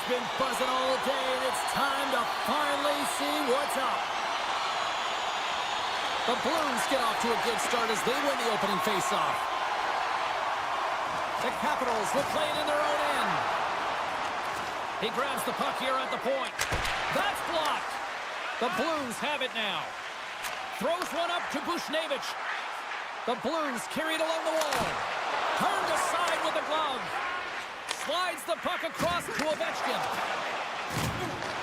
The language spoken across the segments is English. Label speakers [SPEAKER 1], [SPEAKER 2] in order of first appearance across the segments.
[SPEAKER 1] been buzzing all day, and it's time to finally see what's up. The Blues get off to a good start as they win the opening faceoff. The Capitals will play it in their own end. He grabs the puck here at the point. That's blocked. The Blues have it now. Throws one up to Bushnevich. The Blues carry it along the wall. Turned aside with the glove. Slides the puck across to Ovechkin.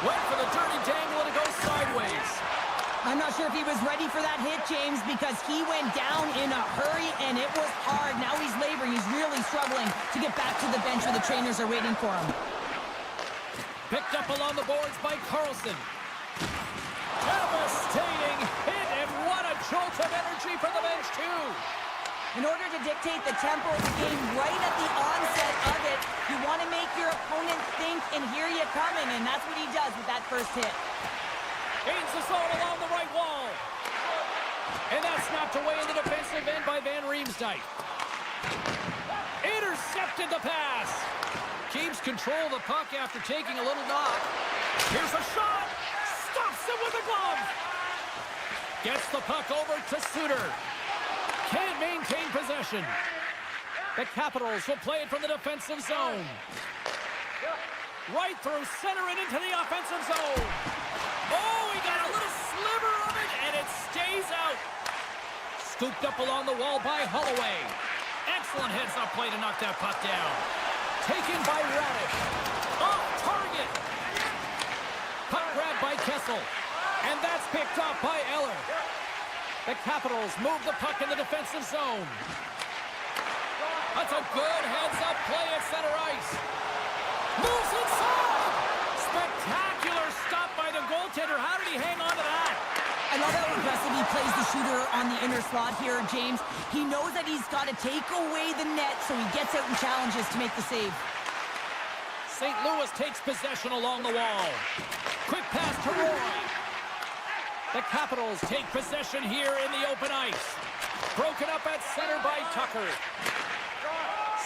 [SPEAKER 1] Went for the dirty dangle and it goes sideways.
[SPEAKER 2] I'm not sure if he was ready for that hit, James, because he went down in a hurry and it was hard. Now he's laboring. He's really struggling to get back to the bench where the trainers are waiting for him.
[SPEAKER 1] Picked up along the boards by Carlson. Devastating hit, and what a jolt of energy for the bench, too.
[SPEAKER 2] In order to dictate the tempo of the game right at the onset of it, you want to make your opponent think and hear you coming, and that's what he does with that first hit.
[SPEAKER 1] Gains the zone along the right wall. And that's snapped away in the defensive end by Van Riemsdyk. Intercepted the pass. Keeps control of the puck after taking a little knock. Here's a shot. Stops it with a glove. Gets the puck over to Suter. Can't maintain possession. The Capitals will play it from the defensive zone. Right through center and into the offensive zone. Oh, he got a little sliver of it, and it stays out. Scooped up along the wall by Holloway. Excellent heads-up play to knock that puck down. Taken by Raddish. Off target. Puck grabbed by Kessel. And that's picked up by Eller. The Capitals move the puck in the defensive zone. That's a good heads-up play at center ice. Moves inside. Spectacular stop by the goaltender. How did he hang on to that?
[SPEAKER 2] I love how aggressive he plays the shooter on the inner slot here, James. He knows that he's got to take away the net, so he gets out and challenges to make the save.
[SPEAKER 1] St. Louis takes possession along the wall. Quick pass to Roy. The Capitals take possession here in the open ice. Broken up at center by Tucker.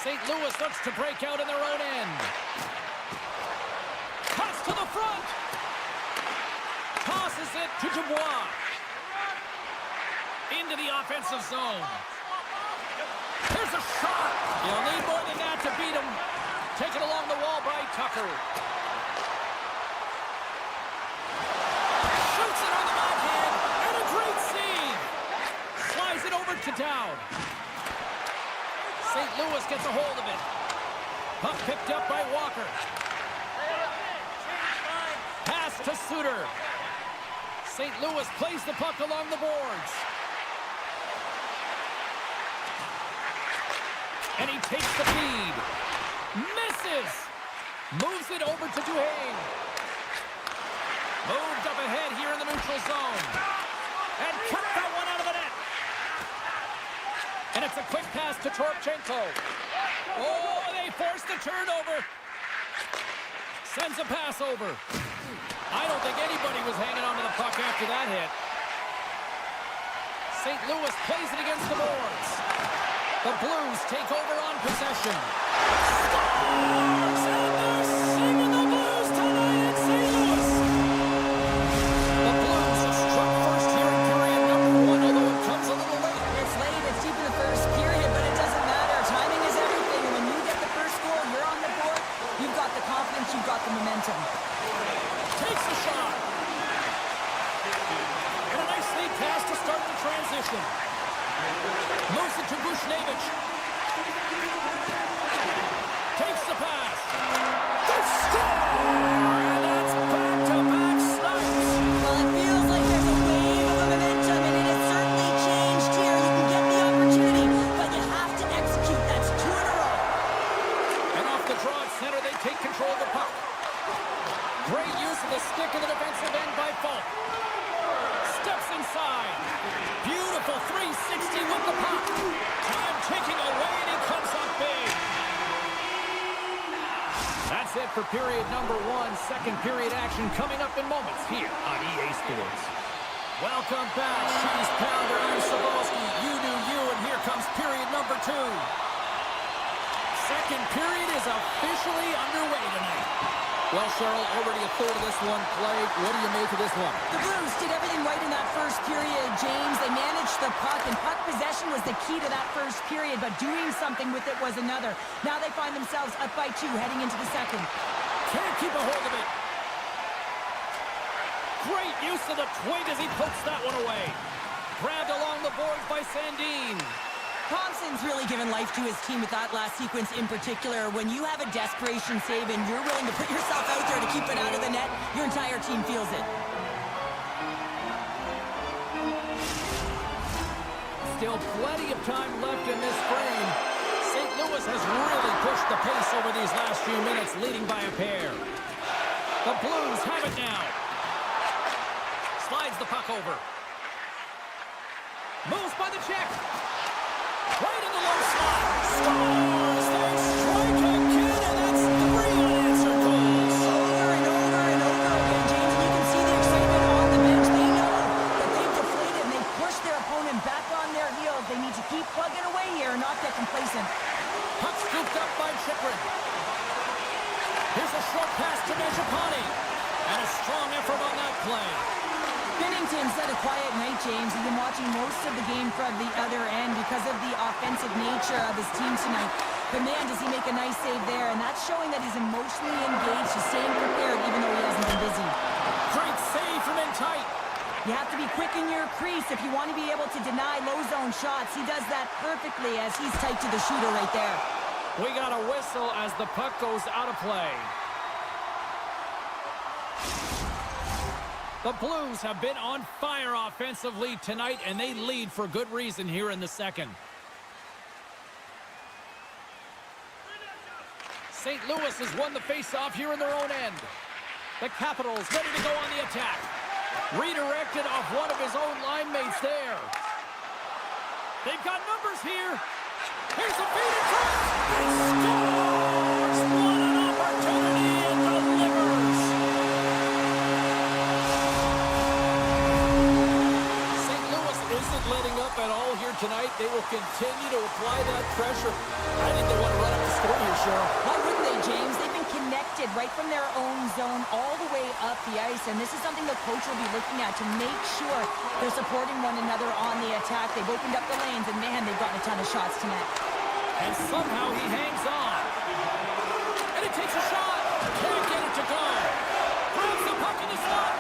[SPEAKER 1] St. Louis looks to break out in their own end. Pass to the front. Tosses it to Dubois. Into the offensive zone. Here's a shot. You'll need more than that to beat him. Taken along the wall by Tucker. Shoots it on the backhand. And a great save. Slides it over to Dowd. St. Louis gets a hold of it. Puck picked up by Walker. Pass to Suter. St. Louis plays the puck along the boards. And he takes the feed. Misses. Moves it over to Duhaime. Moved up ahead here in the neutral zone. And cut that one out of the net. And it's a quick pass to Toropchenko. Oh, they forced the turnover. Sends a pass over. I don't think anybody was hanging on to the puck after that hit. St. Louis plays it against the boards. The Blues take over on possession. Stars! And they're singing the blues tonight in St. Louis. The Blues are struck first here in period number 1, although it comes a little late.
[SPEAKER 2] It's late. It's deep in the first period, but it doesn't matter. Timing is everything. When you get the first goal, you're on the board. You've got the confidence. You've got the momentum.
[SPEAKER 1] Takes a shot. And a nice lead pass to start the transition. Moves it to Bushnevich. Takes the pass. They score! And that's back-to-back snipes.
[SPEAKER 2] Well, it feels like there's a wave of momentum, and it has certainly changed here. You can get the opportunity, but you have to execute. That's 2 in a row.
[SPEAKER 1] And off the draw at center, they take control of the puck. Great use of the stick in the defensive end by Falk. Steps inside. Beautiful 360 with the puck. Time ticking away, and he comes up big. That's it for period number 1. Second period action coming up in moments here on EA Sports. Welcome back, Cheese Pounder. I'm Sabalski. You do you, and here comes period number 2. Second period is officially underway tonight. Well, Cheryl, already a third of this one played. What do you make of this one?
[SPEAKER 2] The Blues did everything right in that first period, James. They managed the puck, and puck possession was the key to that first period, but doing something with it was another. Now they find themselves up by 2 heading into the second.
[SPEAKER 1] Can't keep a hold of it. Great use of the twig as he puts that one away. Grabbed along the boards by Sandin.
[SPEAKER 2] Thompson's really given life to his team with that last sequence in particular. When you have a desperation save and you're willing to put yourself out there to keep it out of the net, your entire team feels it.
[SPEAKER 1] Still plenty of time left in this frame. St. Louis has really pushed the pace over these last few minutes, leading by a pair. The Blues have it now. Slides the puck over. Moves by the check. Right in the low slot. Scores! They strike again, and that's 3 unanswered goals.
[SPEAKER 2] Over and over and over again, James. And you can see the excitement on the bench. They know that they've deflated and they've pushed their opponent back on their heels. They need to keep plugging away here and not get complacent.
[SPEAKER 1] Puck scooped up by Chychrun. Here's a short pass to Mangiapane. And a strong effort on that play.
[SPEAKER 2] Binnington's had a quiet night, James. He's been watching most of the game from the other end because of the offensive nature of his team tonight. But man, does he make a nice save there, and that's showing that he's emotionally engaged. He's staying prepared even though he hasn't been busy.
[SPEAKER 1] Great save from in tight.
[SPEAKER 2] You have to be quick in your crease if you want to be able to deny low zone shots. He does that perfectly as he's tight to the shooter right there.
[SPEAKER 1] We got a whistle as the puck goes out of play. The Blues have been on fire offensively tonight, and they lead for good reason here in the second. St. Louis has won the faceoff here in their own end. The Capitals ready to go on the attack. Redirected off one of his own line mates there. They've got numbers here. Here's a feed in front. He scores! What an opportunity and delivers. St. Louis isn't letting up at all here tonight. They will continue to apply that pressure. I think they want to run up the score here, Cheryl.
[SPEAKER 2] Why wouldn't they, James? They've been connected right from their own zone all the way up the ice, and this is something the coach will be looking at to make sure they're supporting one another on the attack. They've opened up the lanes, and man, they've gotten a ton of shots tonight.
[SPEAKER 1] And somehow he hangs on. And he takes a shot. Can't get it to go. Grabs the puck in the slot.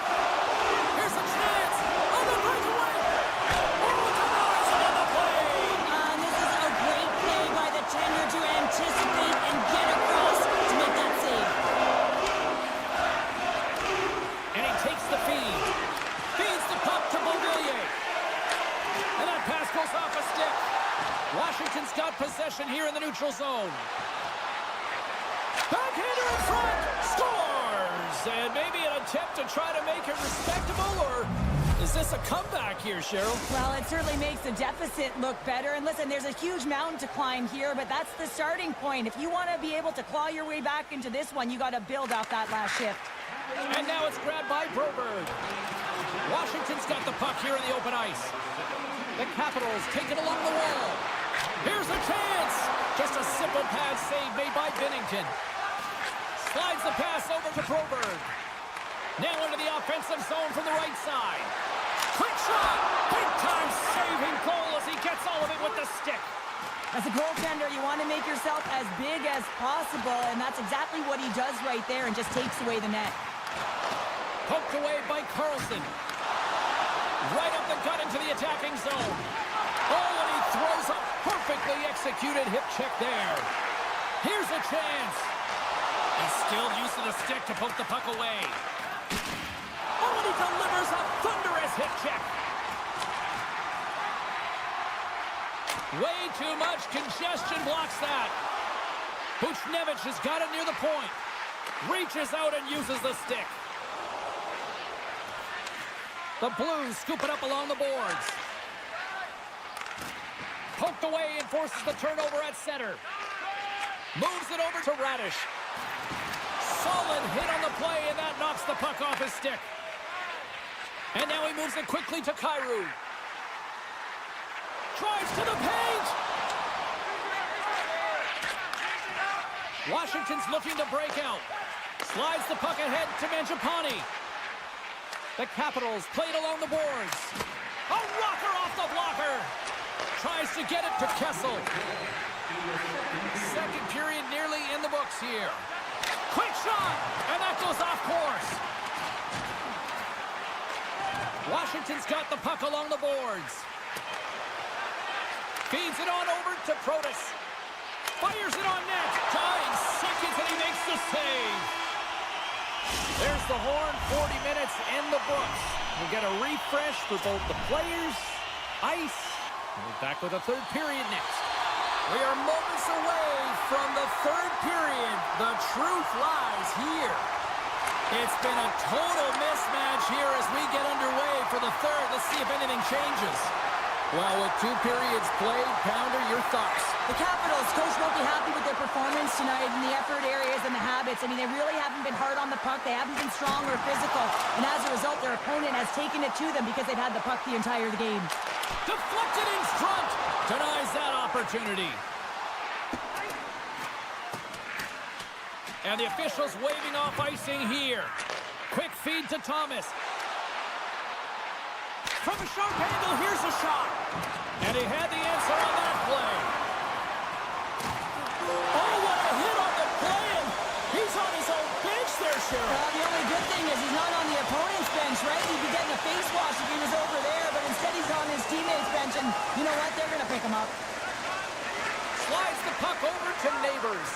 [SPEAKER 1] Here's a chance. On the breakaway. Oh, denies on the play.
[SPEAKER 2] And this is a great play by the tender to anticipate and get across to make that save.
[SPEAKER 1] And he takes the feed. Feeds the puck to Beauvillier. And that pass goes off a stick. Washington's got possession here in the neutral zone. Backhander in front. Scores! And maybe an attempt to try to make it respectable, or is this a comeback here, Cheryl?
[SPEAKER 2] Well, it certainly makes the deficit look better. And listen, there's a huge mountain to climb here, but that's the starting point. If you want to be able to claw your way back into this one, you got to build off that last shift.
[SPEAKER 1] And now it's grabbed by Broberg. Washington's got the puck here in the open ice. The Capitals take it along the wall. Here's a chance. Just a simple pad save made by Binnington. Slides the pass over to Broberg. Now into the offensive zone from the right side. Quick shot. Big time saving goal as he gets all of it with the stick.
[SPEAKER 2] As a goaltender, you want to make yourself as big as possible, and that's exactly what he does right there and just takes away the net.
[SPEAKER 1] Poked away by Carlson. Right up the gut into the attacking zone. Oh, and he throws a perfectly executed hip check there. Here's a chance. He's still using the stick to poke the puck away. Oh, and he delivers a thunderous hip check. Way too much congestion blocks that. Buchnevich has got it near the point. Reaches out and uses the stick. The Blues scoop it up along the boards. Poked away and forces the turnover at center. Moves it over to Radish. Solid hit on the play, and that knocks the puck off his stick. And now he moves it quickly to Kyrou. Drives to the paint! Washington's looking to break out. Slides the puck ahead to Mangiapane. The Capitals played along the boards. A rocker off the blocker. Tries to get it to Kessel. Second period nearly in the books here. Quick shot, and that goes off course. Washington's got the puck along the boards. Feeds it on over to Protas. Fires it on net. Tying seconds, and he makes the save. There's the horn. 40 minutes in the books. We'll get a refresh for both the players, ice, and we're back with a third period next. We are moments away from the third period. The truth lies here. It's been a total mismatch here as we get underway for the third. Let's see if anything changes. Well, with 2 periods played, Pounder, your thoughts?
[SPEAKER 2] The Capitals, coach, won't be happy with their performance tonight in the effort areas and the habits. I mean, they really haven't been hard on the puck. They haven't been strong or physical. And as a result, their opponent has taken it to them because they've had the puck the entire game.
[SPEAKER 1] Deflected in front. Denies that opportunity. And the officials waving off icing here. Quick feed to Thomas. From a sharp angle, here's a shot. And he had the answer on that play. Oh, what a hit on the play. And he's on his own bench there, Sheriff.
[SPEAKER 2] Well, the only good thing is he's not on the opponent's bench, right? He'd be getting a face wash if he was over there, but instead he's on his teammate's bench, and you know what? They're going to pick him up.
[SPEAKER 1] Slides the puck over to Neighbors.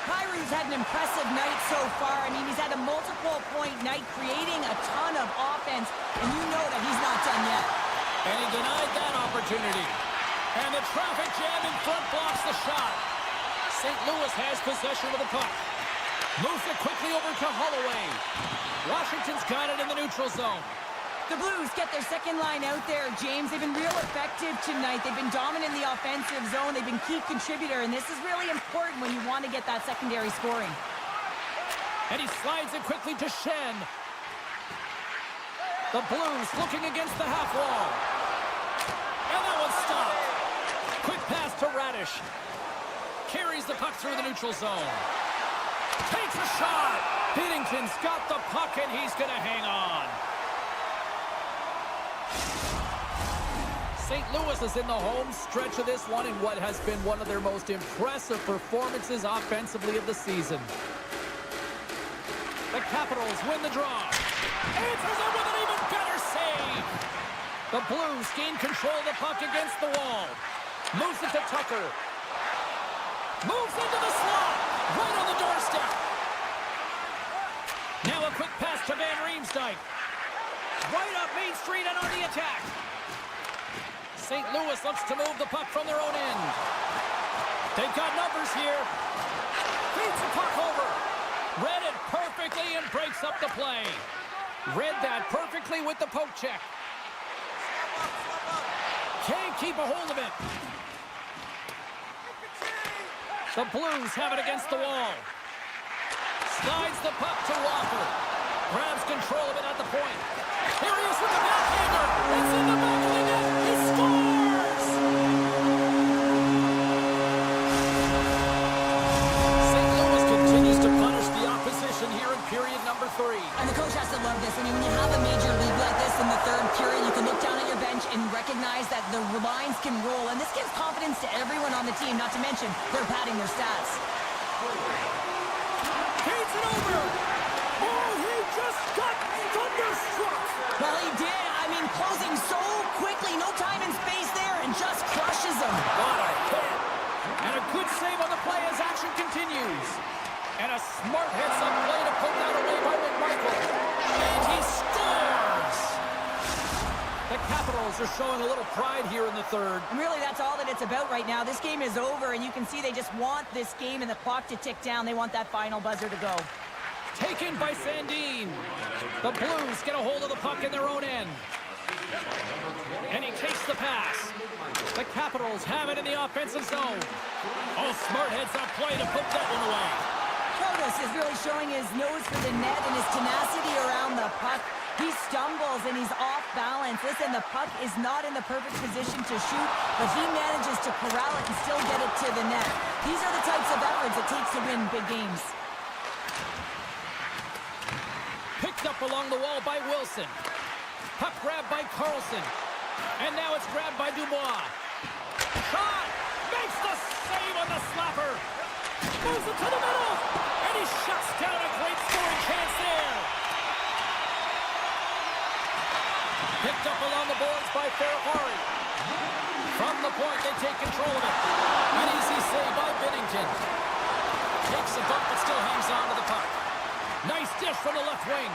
[SPEAKER 2] Kyrie's had an impressive night so far. I mean, he's had a multiple-point night, creating a ton of offense, and you know that he's not done yet.
[SPEAKER 1] And he denied that opportunity. And the traffic jam in front blocks the shot. St. Louis has possession of the puck. Moves it quickly over to Holloway. Washington's got it in the neutral zone.
[SPEAKER 2] The Blues get their second line out there, James. They've been real effective tonight. They've been dominant in the offensive zone. They've been key contributor, and this is really important when you want to get that secondary scoring.
[SPEAKER 1] And he slides it quickly to Shen. The Blues looking against the half wall. And that one's stopped. Quick pass to Radish. Carries the puck through the neutral zone. Takes a shot. Binnington's got the puck, and he's going to hang on. St. Louis is in the home stretch of this one in what has been one of their most impressive performances offensively of the season. The Capitals win the draw. Answers it with an even better save. The Blues gain control of the puck against the wall. Moves it to Tucker. Moves into the slot. Right on the doorstep. Now a quick pass to Van Riemsdyk. Right up Main Street and on the attack. St. Louis looks to move the puck from their own end. They've got numbers here. Feeds the puck over. Read it perfectly and breaks up the play. Read that perfectly with the poke check. Can't keep a hold of it. The Blues have it against the wall. Slides the puck to Walker. Grabs control of it at the point. Here he is with the backhander. It's in the back of the net. He scores! St. Louis continues to punish the opposition here in period number 3.
[SPEAKER 2] And the coach has to love this. I mean, when you have a major league like this in the third period, you can look down at your bench and recognize that the lines can roll. And this gives confidence to everyone on the team, not to mention they're padding their stats.
[SPEAKER 1] Takes it over. Oh, he just got thunderstruck.
[SPEAKER 2] Well, he did. I mean, closing so quickly, no time and space there, and just crushes him.
[SPEAKER 1] What a hit. And a good save on the play as action continues. And a smart heads-up play to put that away by McMichael. And he scores! The Capitals are showing a little pride here in the third.
[SPEAKER 2] And really, that's all that it's about right now. This game is over, and you can see they just want this game and the clock to tick down. They want that final buzzer to go.
[SPEAKER 1] Taken by Sandin. The Blues get a hold of the puck in their own end. And he takes the pass. The Capitals have it in the offensive zone. Oh, smart heads-up play to put that one away.
[SPEAKER 2] Protas is really showing his nose for the net and his tenacity around the puck. He stumbles and he's off balance. Listen, the puck is not in the perfect position to shoot, but he manages to corral it and still get it to the net. These are the types of efforts it takes to win big games.
[SPEAKER 1] along the wall by Wilson. Puck grabbed by Carlson. And now it's grabbed by Dubois. Shot! Makes the save on the slapper. Moves it to the middle. And he shuts down a great scoring chance there. Picked up along the boards by Ferrari. From the point, they take control of it. An easy save by Binnington. Takes a bump, but still hangs on to the puck. Nice dish from the left wing.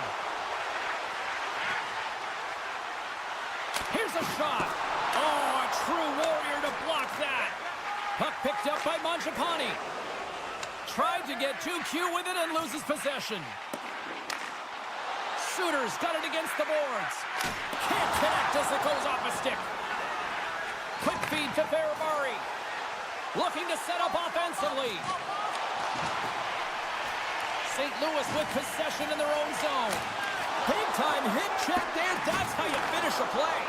[SPEAKER 1] Here's a shot. Oh, a true warrior to block that. Puck picked up by Mangiapane. Tried to get too cute with it and loses possession. Suter's got it against the boards. Can't connect as it goes off a stick. Quick feed to Ferrari. Looking to set up offensively. St. Louis with possession in their own zone. Big time hit check there. That's how you finish a play.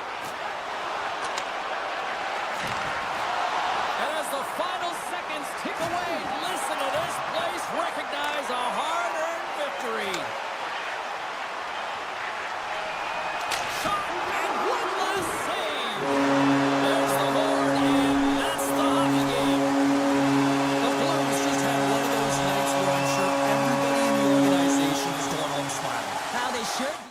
[SPEAKER 1] And as the final seconds tick away, listen to this place recognize a hard-earned victory. Shot and one last save. There's the board, and that's the hockey game.
[SPEAKER 3] The Blues just had one of those nights where I'm sure everybody in the organization is going home smiling.
[SPEAKER 2] How they should be.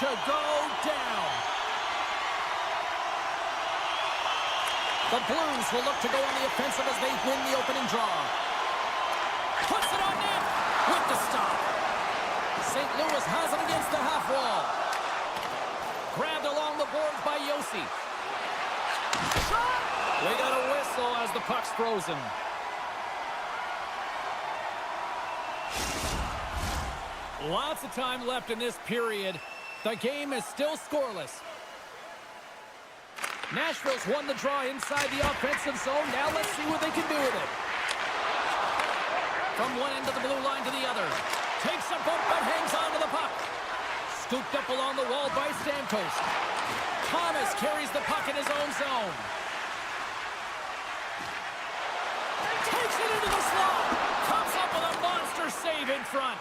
[SPEAKER 1] to go down. The Blues will look to go on the offensive as they win the opening draw. Puts it on net with the stop. St. Louis has it against the half wall. Grabbed along the boards by Yossi. Shot! We got a whistle as the puck's frozen. Lots of time left in this period. The game is still scoreless. Nashville's won the draw inside the offensive zone. Now let's see what they can do with it. From one end of the blue line to the other. Takes a bump but hangs on to the puck. Scooped up along the wall by Stamkos. Thomas carries the puck in his own zone. Takes it into the slot. Comes up with a monster save in front.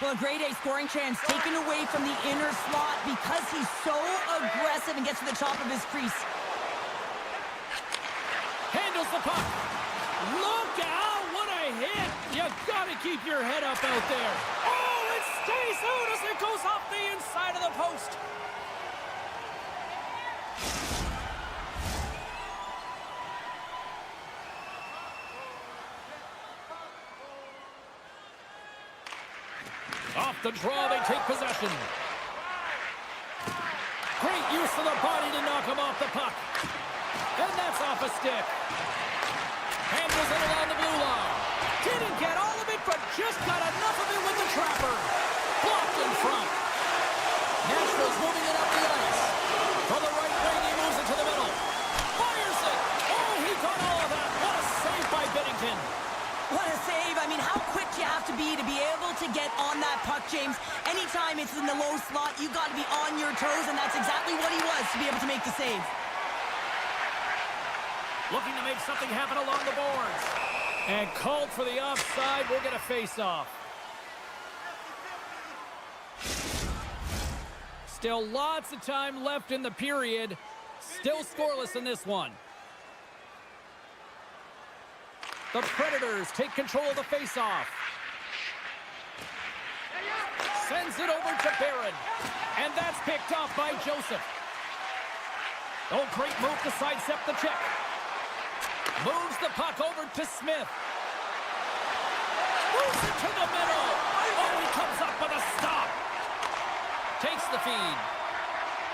[SPEAKER 2] Well, a grade A scoring chance taken away from the inner slot because he's so aggressive and gets to the top of his crease.
[SPEAKER 1] Handles the puck. Look out, what a hit. You gotta keep your head up out there. Oh, it stays out as it goes off the inside of the post. Off the draw, they take possession. Great use of the body to knock him off the puck. And that's off a stick. Handles it along the blue line. Didn't get all of it, but just got enough of it with the trapper. Blocked in front. Nashville's moving it up the ice. From the right wing, he moves it to the middle. Fires it. Oh, he got all of that. What a save by Binnington.
[SPEAKER 2] What a save. I mean, how quick you have to be able to get on that puck, James. Anytime it's in the low slot, you got to be on your toes, and that's exactly what he was to be able to make the save.
[SPEAKER 1] Looking to make something happen along the boards. And called for the offside. We'll get a face-off. Still lots of time left in the period. Still scoreless in this one. The Predators take control of the face-off. Sends it over to Barron. And that's picked off by Joseph. Oh, great move to sidestep the check. Moves the puck over to Smith. Moves it to the middle. Oh, he comes up with a stop. Takes the feed.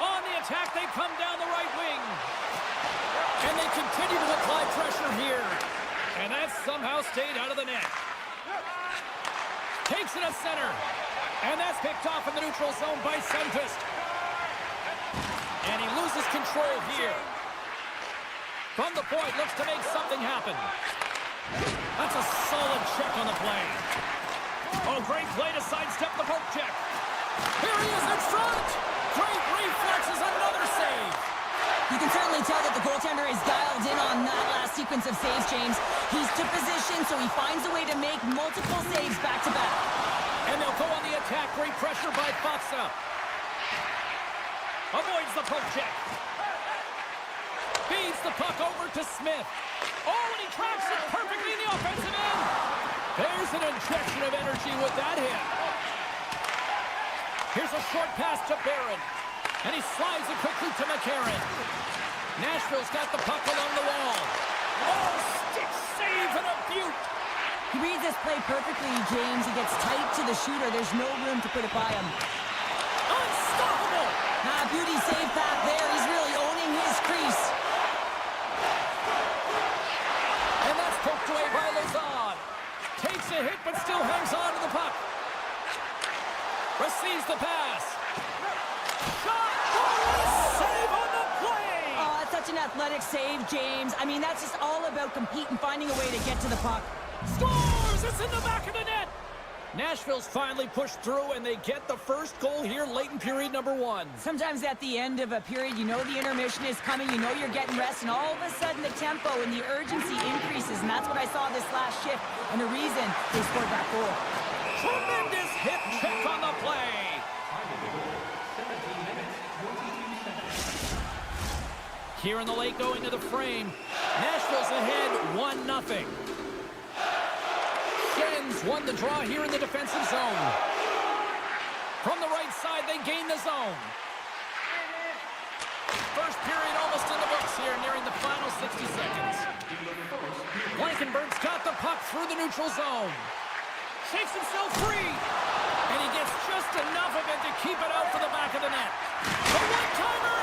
[SPEAKER 1] On the attack, they come down the right wing. And they continue to apply pressure here. And that somehow stayed out of the net. Takes it to center. And that's picked off in the neutral zone by Sundqvist. And he loses control here. From the point, looks to make something happen. That's a solid check on the play. Oh, great play to sidestep the poke check. Here he is in front. Great reflexes, another save.
[SPEAKER 2] You can certainly tell that the goaltender is dialed in on that last sequence of saves, James. He's to position, so he finds a way to make multiple saves back-to-back.
[SPEAKER 1] And they'll go on the attack. Great pressure by Faksa. Avoids the poke check. Feeds the puck over to Smith. Oh, and he tracks it perfectly in the offensive end. There's an injection of energy with that hit. Here's a short pass to Barron. And he slides it quickly to McCarron. Nashville's got the puck along the wall. Oh, stick save and a beaut.
[SPEAKER 2] He reads this play perfectly, James. He gets tight to the shooter. There's no room to put it by him.
[SPEAKER 1] Unstoppable.
[SPEAKER 2] Beauty save back there. He's really owning his crease.
[SPEAKER 1] And that's poked away by Lazard. Takes a hit, but still hangs on to the puck. Receives the pass. Shot! Oh, save on the play!
[SPEAKER 2] Oh, that's such an athletic save, James. I mean, that's just all about competing, finding a way to get to the puck.
[SPEAKER 1] Scores! It's in the back of the net! Nashville's finally pushed through, and they get the first goal here late in period number 1.
[SPEAKER 2] Sometimes at the end of a period, you know the intermission is coming, you know you're getting rest, and all of a sudden the tempo and the urgency increases, and that's what I saw this last shift, and the reason they scored that goal.
[SPEAKER 1] Tremendous hip check on the play. Here in the late going to the frame. Nashville's ahead 1-0. Sens won the draw here in the defensive zone. From the right side, they gain the the zone. First period almost in the books here, nearing the final 60 seconds. Blankenberg's got the puck through the neutral zone. Shakes himself free. And he gets just enough of it to keep it out for the back of the net. The one-timer!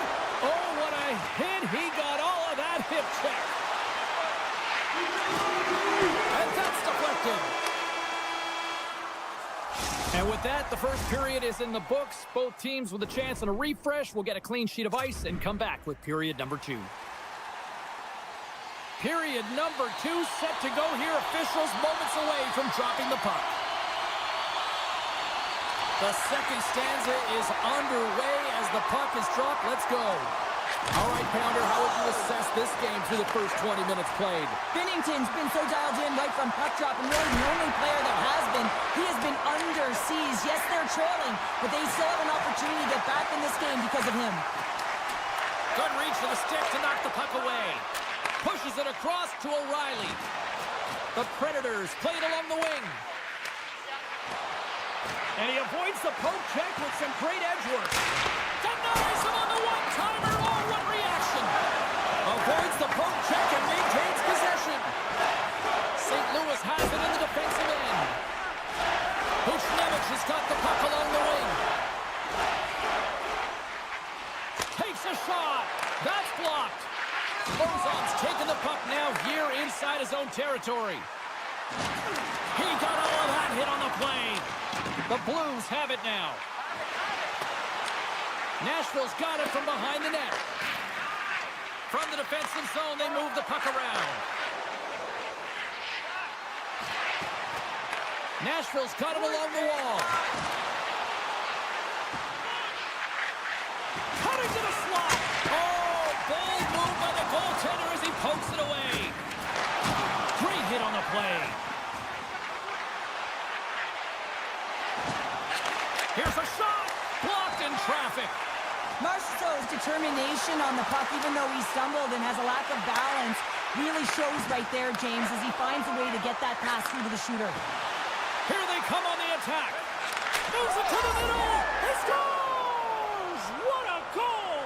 [SPEAKER 1] Oh, what a hit. He got all of that hip check. And that's deflected. And with that, the first period is in the books. Both teams with a chance and a refresh will get a clean sheet of ice and come back with period number 2. Period number 2 set to go here. Officials moments away from dropping the puck. The second stanza is underway as the puck is dropped. Let's go. All right, Pounder, how would you assess this game through the first 20 minutes played?
[SPEAKER 2] Binnington's been so dialed in right from puck drop, and really the only player that has been. He has been under siege. Yes, they're trailing, but they still have an opportunity to get back in this game because of him.
[SPEAKER 1] Good reach to the stick to knock the puck away. Pushes it across to O'Reilly. The Predators played along the wing. And he avoids the poke check with some great edge work. Denies him on the one-timer. Oh, what reaction! Avoids the poke check and maintains possession. St. Louis has it in the defensive end. Buchnevich has got the puck along the wing. Takes a shot. That's blocked. Lozon's taking the puck now here inside his own territory. He got all of that hit on the play. The Blues have it now. Nashville's got it from behind the net. From the defensive zone, they move the puck around. Nashville's got it along the wall. Cutting to the slot. Oh, bold move by the goaltender as he pokes it away. Great hit on the play. Here's a shot. Blocked in traffic.
[SPEAKER 2] Marchessault's determination on the puck, even though he stumbled and has a lack of balance, really shows right there, James, as he finds a way to get that pass through to the shooter.
[SPEAKER 1] Here they come on the attack. Moves it to the middle. He scores! What a goal!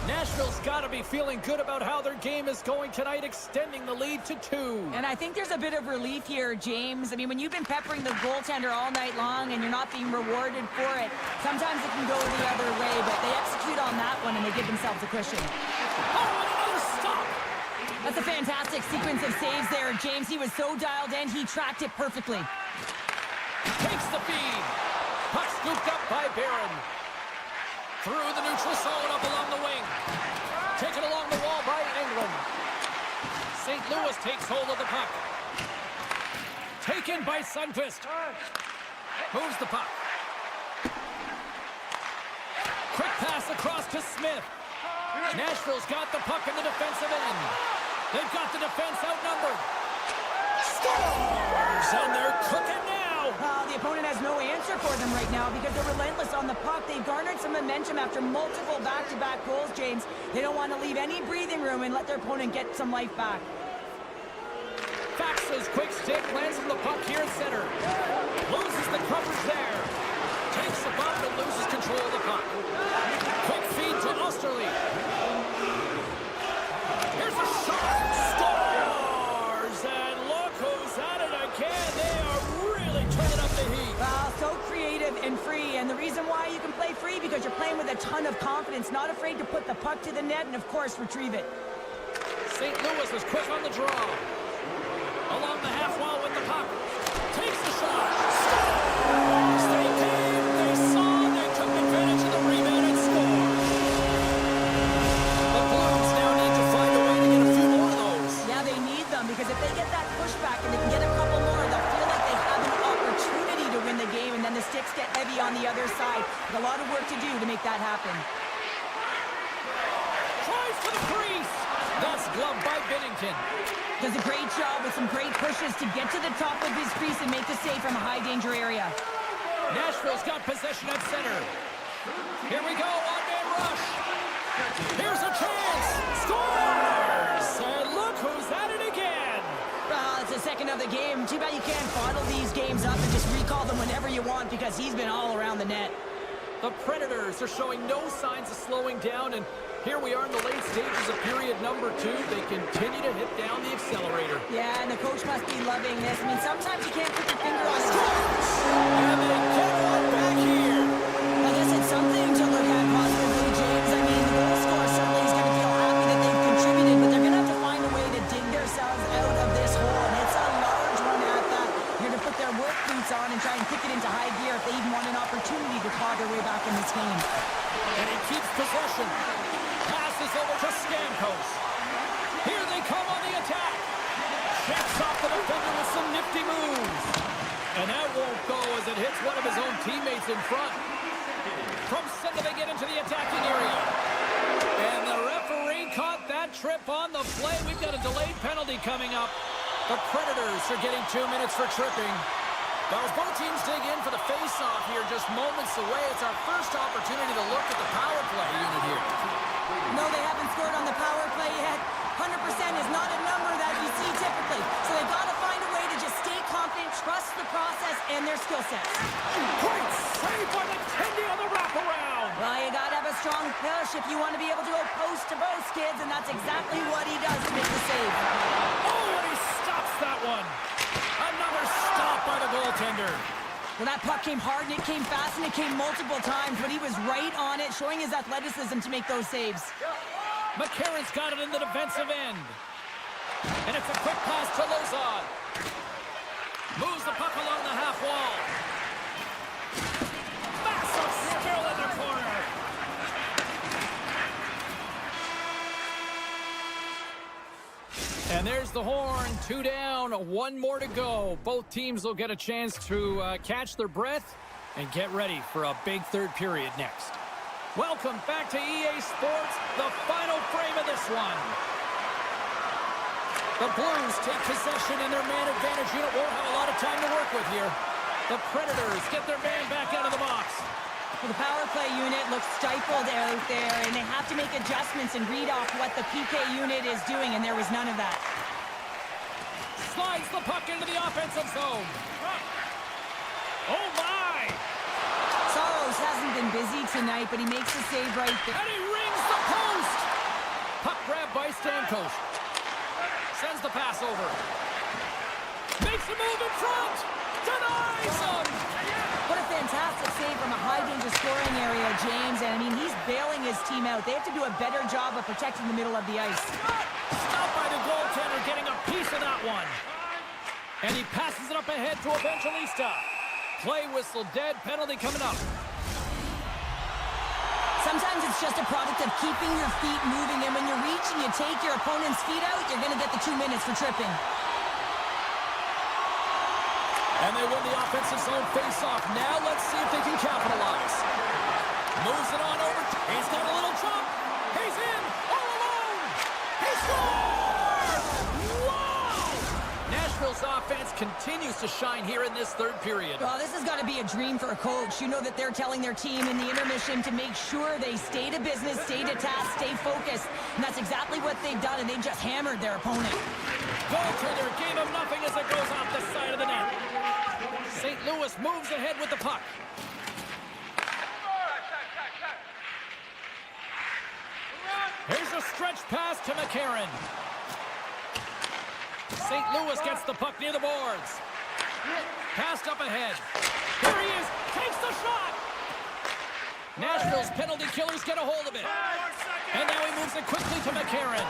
[SPEAKER 1] Nashville's got to be feeling good about how their game is going tonight, extending the lead to 2.
[SPEAKER 2] And I think there's a bit of relief here, James. I mean, when you've been peppering the goaltender all night long and you're not being rewarded for it, sometimes it can go the other way, but they execute on that one and they give themselves a cushion.
[SPEAKER 1] Oh, and another stop!
[SPEAKER 2] That's a fantastic sequence of saves there, James. He was so dialed in, he tracked it perfectly.
[SPEAKER 1] Takes the feed. Puck scooped up by Barron. Through the neutral zone, up along the wing. Taken along the wall by England. St. Louis takes hold of the puck. Taken by Sundqvist. Moves the puck. Quick pass across to Smith. Nashville's got the puck in the defensive end. They've got the defense outnumbered. Scores! And they're cooking now.
[SPEAKER 2] The opponent has no answer for them right now because they're relentless on the puck. They've garnered some momentum after multiple back-to-back goals, James. They don't want to leave any breathing room and let their opponent get some life back.
[SPEAKER 1] Fax's quick stick lands on the puck here at center. Loses the coverage there. Takes the bump and loses control of the puck. Quick feed to Osterley. Here's a shot. Scores! And look who's at it again. They are really turning up the heat.
[SPEAKER 2] Wow, so creative and free. And the reason why you can play free, because you're playing with a ton of confidence, not afraid to put the puck to the net and, of course, retrieve it.
[SPEAKER 1] St. Louis is quick on the draw. Along the half wall with the puck. Takes the shot. Scores! They came, they saw, they took advantage of the rebound and scored. The Blues now need to find a way to get a few more of those.
[SPEAKER 2] Yeah, they need them, because if they get that pushback and they can get a couple more, they'll feel like they have an opportunity to win the game, and then the sticks get heavy on the other side. There's a lot of work to do to make that happen.
[SPEAKER 1] Tries for the crease. That's gloved by Binnington.
[SPEAKER 2] Does a great job with some great pushes to get to the top of his crease and make the save from a high-danger area.
[SPEAKER 1] Nashville's got possession at center. Here we go, one-man rush. Here's a chance. Scores! And look who's at it again.
[SPEAKER 2] It's a second of the game. Too bad you can't bottle these games up and just recall them whenever you want because he's been all around the net.
[SPEAKER 1] The Predators are showing no signs of slowing down, and here we are in the late stages of period number 2. They continue to hit down the accelerator.
[SPEAKER 2] Yeah, and the coach must be loving this. I mean, sometimes you can't put your finger on it.
[SPEAKER 1] And they get one back here.
[SPEAKER 2] I guess it's something to look at positively, James. I mean, the goal scorer certainly is going to feel happy that they've contributed, but they're going to have to find a way to dig themselves out of this hole, and it's a large one at that. They're going to put their work boots on and try and kick it into high gear if they even want an opportunity to claw their way back in this game.
[SPEAKER 1] And he keeps possession. Passes over to Stamkos. Here they come on the attack. Checks off the defender with some nifty moves. And that won't go as it hits one of his own teammates in front. From center they get into the attacking area. And the referee caught that trip on the play. We've got a delayed penalty coming up. The Predators are getting 2 minutes for tripping. Well, as both teams dig in for the face-off here just moments away, it's our first opportunity to look at the power play unit here.
[SPEAKER 2] No, they haven't scored on the power play yet. 100% is not a number that you see typically. So they've got to find a way to just stay confident, trust the process, and their skill sets.
[SPEAKER 1] Great save by the Tendy on the wraparound.
[SPEAKER 2] Well, you got to have a strong push if you want to be able to go post to post, kids, and that's exactly what he does to make the save.
[SPEAKER 1] Oh, and he stops that one. Another stop by the goaltender.
[SPEAKER 2] Well, that puck came hard, and it came fast, and it came multiple times, but he was right on it, showing his athleticism to make those saves.
[SPEAKER 1] McCarron's got it in the defensive end. And it's a quick pass to Lozon. Moves the puck along the half wall. Massive spill in the corner. And there's the horn. 2 down, 1 more to go. Both teams will get a chance to catch their breath and get ready for a big third period next. Welcome back to EA Sports, the final frame of this one. The Blues take possession, and their man advantage unit won't have a lot of time to work with here. The Predators get their man back out of the box.
[SPEAKER 2] Well, the power play unit looks stifled out there, and they have to make adjustments and read off what the PK unit is doing, and there was none of that.
[SPEAKER 1] Slides the puck into the offensive zone. Oh, my!
[SPEAKER 2] Saros hasn't been busy tonight, but he makes the save right there.
[SPEAKER 1] And he rings the post! Puck grab by Stamkos. Sends the pass over. Makes a move in front! Denies him!
[SPEAKER 2] What a fantastic save from a high-danger scoring area, James. And, I mean, he's bailing his team out. They have to do a better job of protecting the middle of the ice.
[SPEAKER 1] Stopped by the goaltender, getting a piece of that one. And he passes it up ahead to Evangelista. Play whistle dead, penalty coming up.
[SPEAKER 2] Sometimes it's just a product of keeping your feet moving, and when you reach and you take your opponent's feet out, you're going to get the 2 minutes for tripping.
[SPEAKER 1] And they win the offensive zone face-off. Now let's see if they can capitalize. Moves it on over. He's got a little jump. He's in, all alone. He scores! Wow! Nashville's offense continues to shine here in this third period.
[SPEAKER 2] Well, this has got to be a dream for a coach. You know that they're telling their team in the intermission to make sure they stay to business, stay to task, stay focused. And that's exactly what they've done, and they've just hammered their opponent.
[SPEAKER 1] Goaltender gave him nothing as it goes off the side of the net. St. Louis moves ahead with the puck. Here's a stretch pass to McCarron. St. Louis gets the puck near the boards. Passed up ahead. Here he is. Takes the shot. Nashville's penalty killers get a hold of it. And now he moves it quickly to McCarron.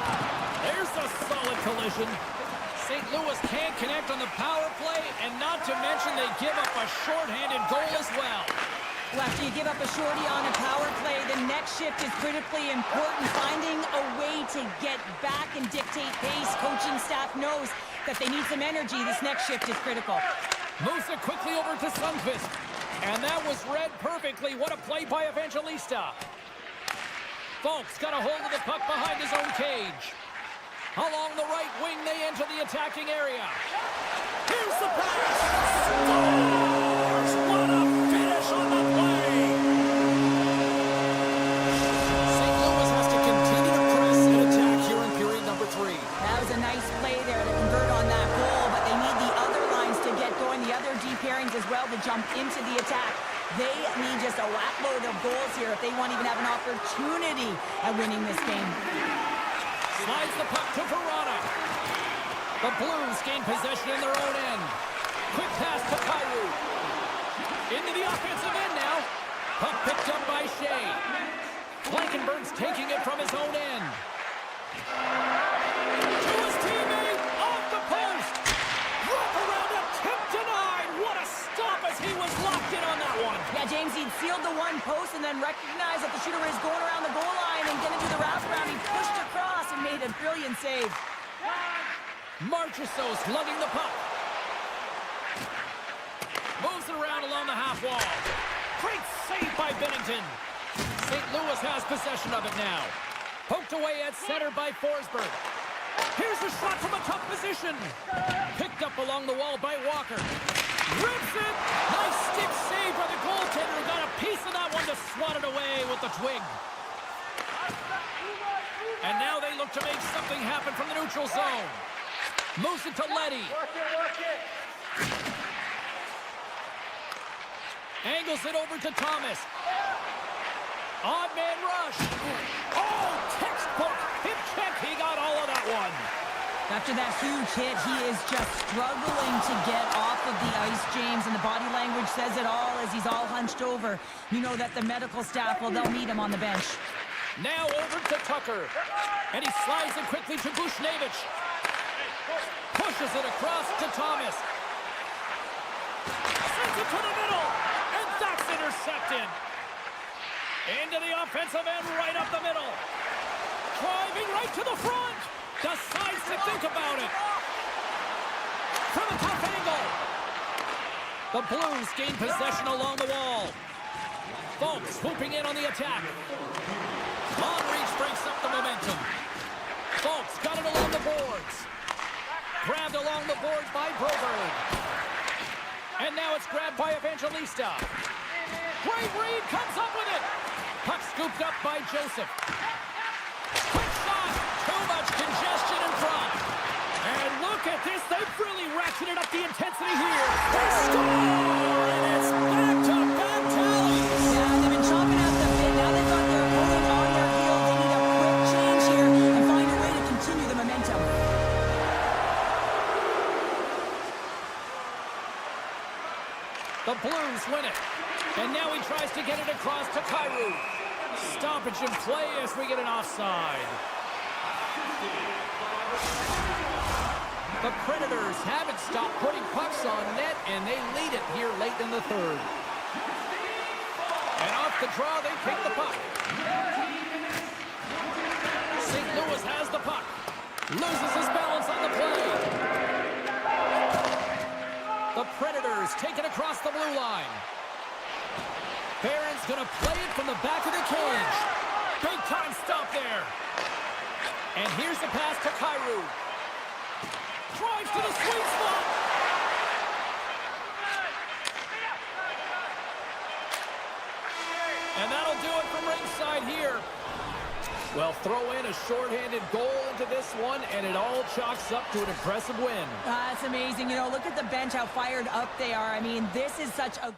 [SPEAKER 1] There's a solid collision. St. Louis can't connect on the power play, and not to mention they give up a shorthanded goal as well.
[SPEAKER 2] Well, after you give up a shorty on a power play, the next shift is critically important. Finding a way to get back and dictate pace. Coaching staff knows that they need some energy. This next shift is critical.
[SPEAKER 1] Moves it quickly over to Sundqvist. And that was read perfectly. What a play by Evangelista. Folks got a hold of the puck behind his own cage. Along the right wing, they enter the attacking area. Here's the pass. Scores! What a finish on the play. St. Louis has to continue to press and attack here in period number 3.
[SPEAKER 2] That was a nice play there to convert on that goal, but they need the other D pairings as well to jump into the attack. They need just a whack load of goals here if they want to even have an opportunity at winning this game.
[SPEAKER 1] Slides the puck to Verona. The Blues gain possession in their own end. Quick pass to Kyrou. Into the offensive end now. Puck picked up by Shea. Blankenberg's taking it from his own end. To his teammate, off the post. Wrap around, attempt denied. What a stop as he was locked in on that one.
[SPEAKER 2] Yeah, James, he'd sealed the one post and then recognized that the shooter is going around the goal line and going to do the wraparound. He pushed across and made a brilliant save.
[SPEAKER 1] Marchessault's lugging the puck. Moves it around along the half wall. Great save by Bennington. St. Louis has possession of it now. Poked away at center by Forsberg. Here's a shot from a tough position. Picked up along the wall by Walker. Rips it. Nice stick save by the goaltender. Got a piece of that one to swat it away with the twig. And now they look to make something happen from the neutral zone. Moves it to Leddy. Angles it over to Thomas. Odd man rush. Oh, textbook. Hip check. He got all of that one.
[SPEAKER 2] After that huge hit, he is just struggling to get off of the ice, James, and the body language says it all as he's all hunched over. You know that the medical staff, well, they'll meet him on the bench.
[SPEAKER 1] Now over to Tucker. And he slides it quickly to Bushnevich. Pushes it across to Thomas. Sends it to the middle. And that's intercepted. Into the offensive end, right up the middle. Driving right to the front. Decides to think about it. From a tough angle. The Blues gain possession along the wall. Falk swooping in on the attack. Long reach breaks up the momentum. Falk's got it along the boards. Grabbed along the boards by Broberg. And now it's grabbed by Evangelista. Great read, comes up with it. Puck scooped up by Joseph. Quick shot. Too much congestion in front. And look at this. They've really ratcheted up the intensity here. They score! And it's back-to-back tallies.
[SPEAKER 2] Yeah, they've been chomping at the bit. Now they've got their opponent on their heels. They need a quick change here and find a way to continue the momentum.
[SPEAKER 1] The Blues win it. And now he tries to get it across to Kyrou. Stoppage in play as we get an offside. The Predators haven't stopped putting pucks on net, and they lead it here late in the third. And off the draw, they pick the puck. St. Louis has the puck. Loses his balance on the play. The Predators take it across the blue line. Barron's going to play it from the back of the cage. Big time stop there. And here's the pass to Kyrou. Drives to the sweet spot. And that'll do it from ringside here. Well, throw in a shorthanded goal into this one, and it all chalks up to an impressive win.
[SPEAKER 2] That's amazing. You know, look at the bench, how fired up they are. I mean, this is such a...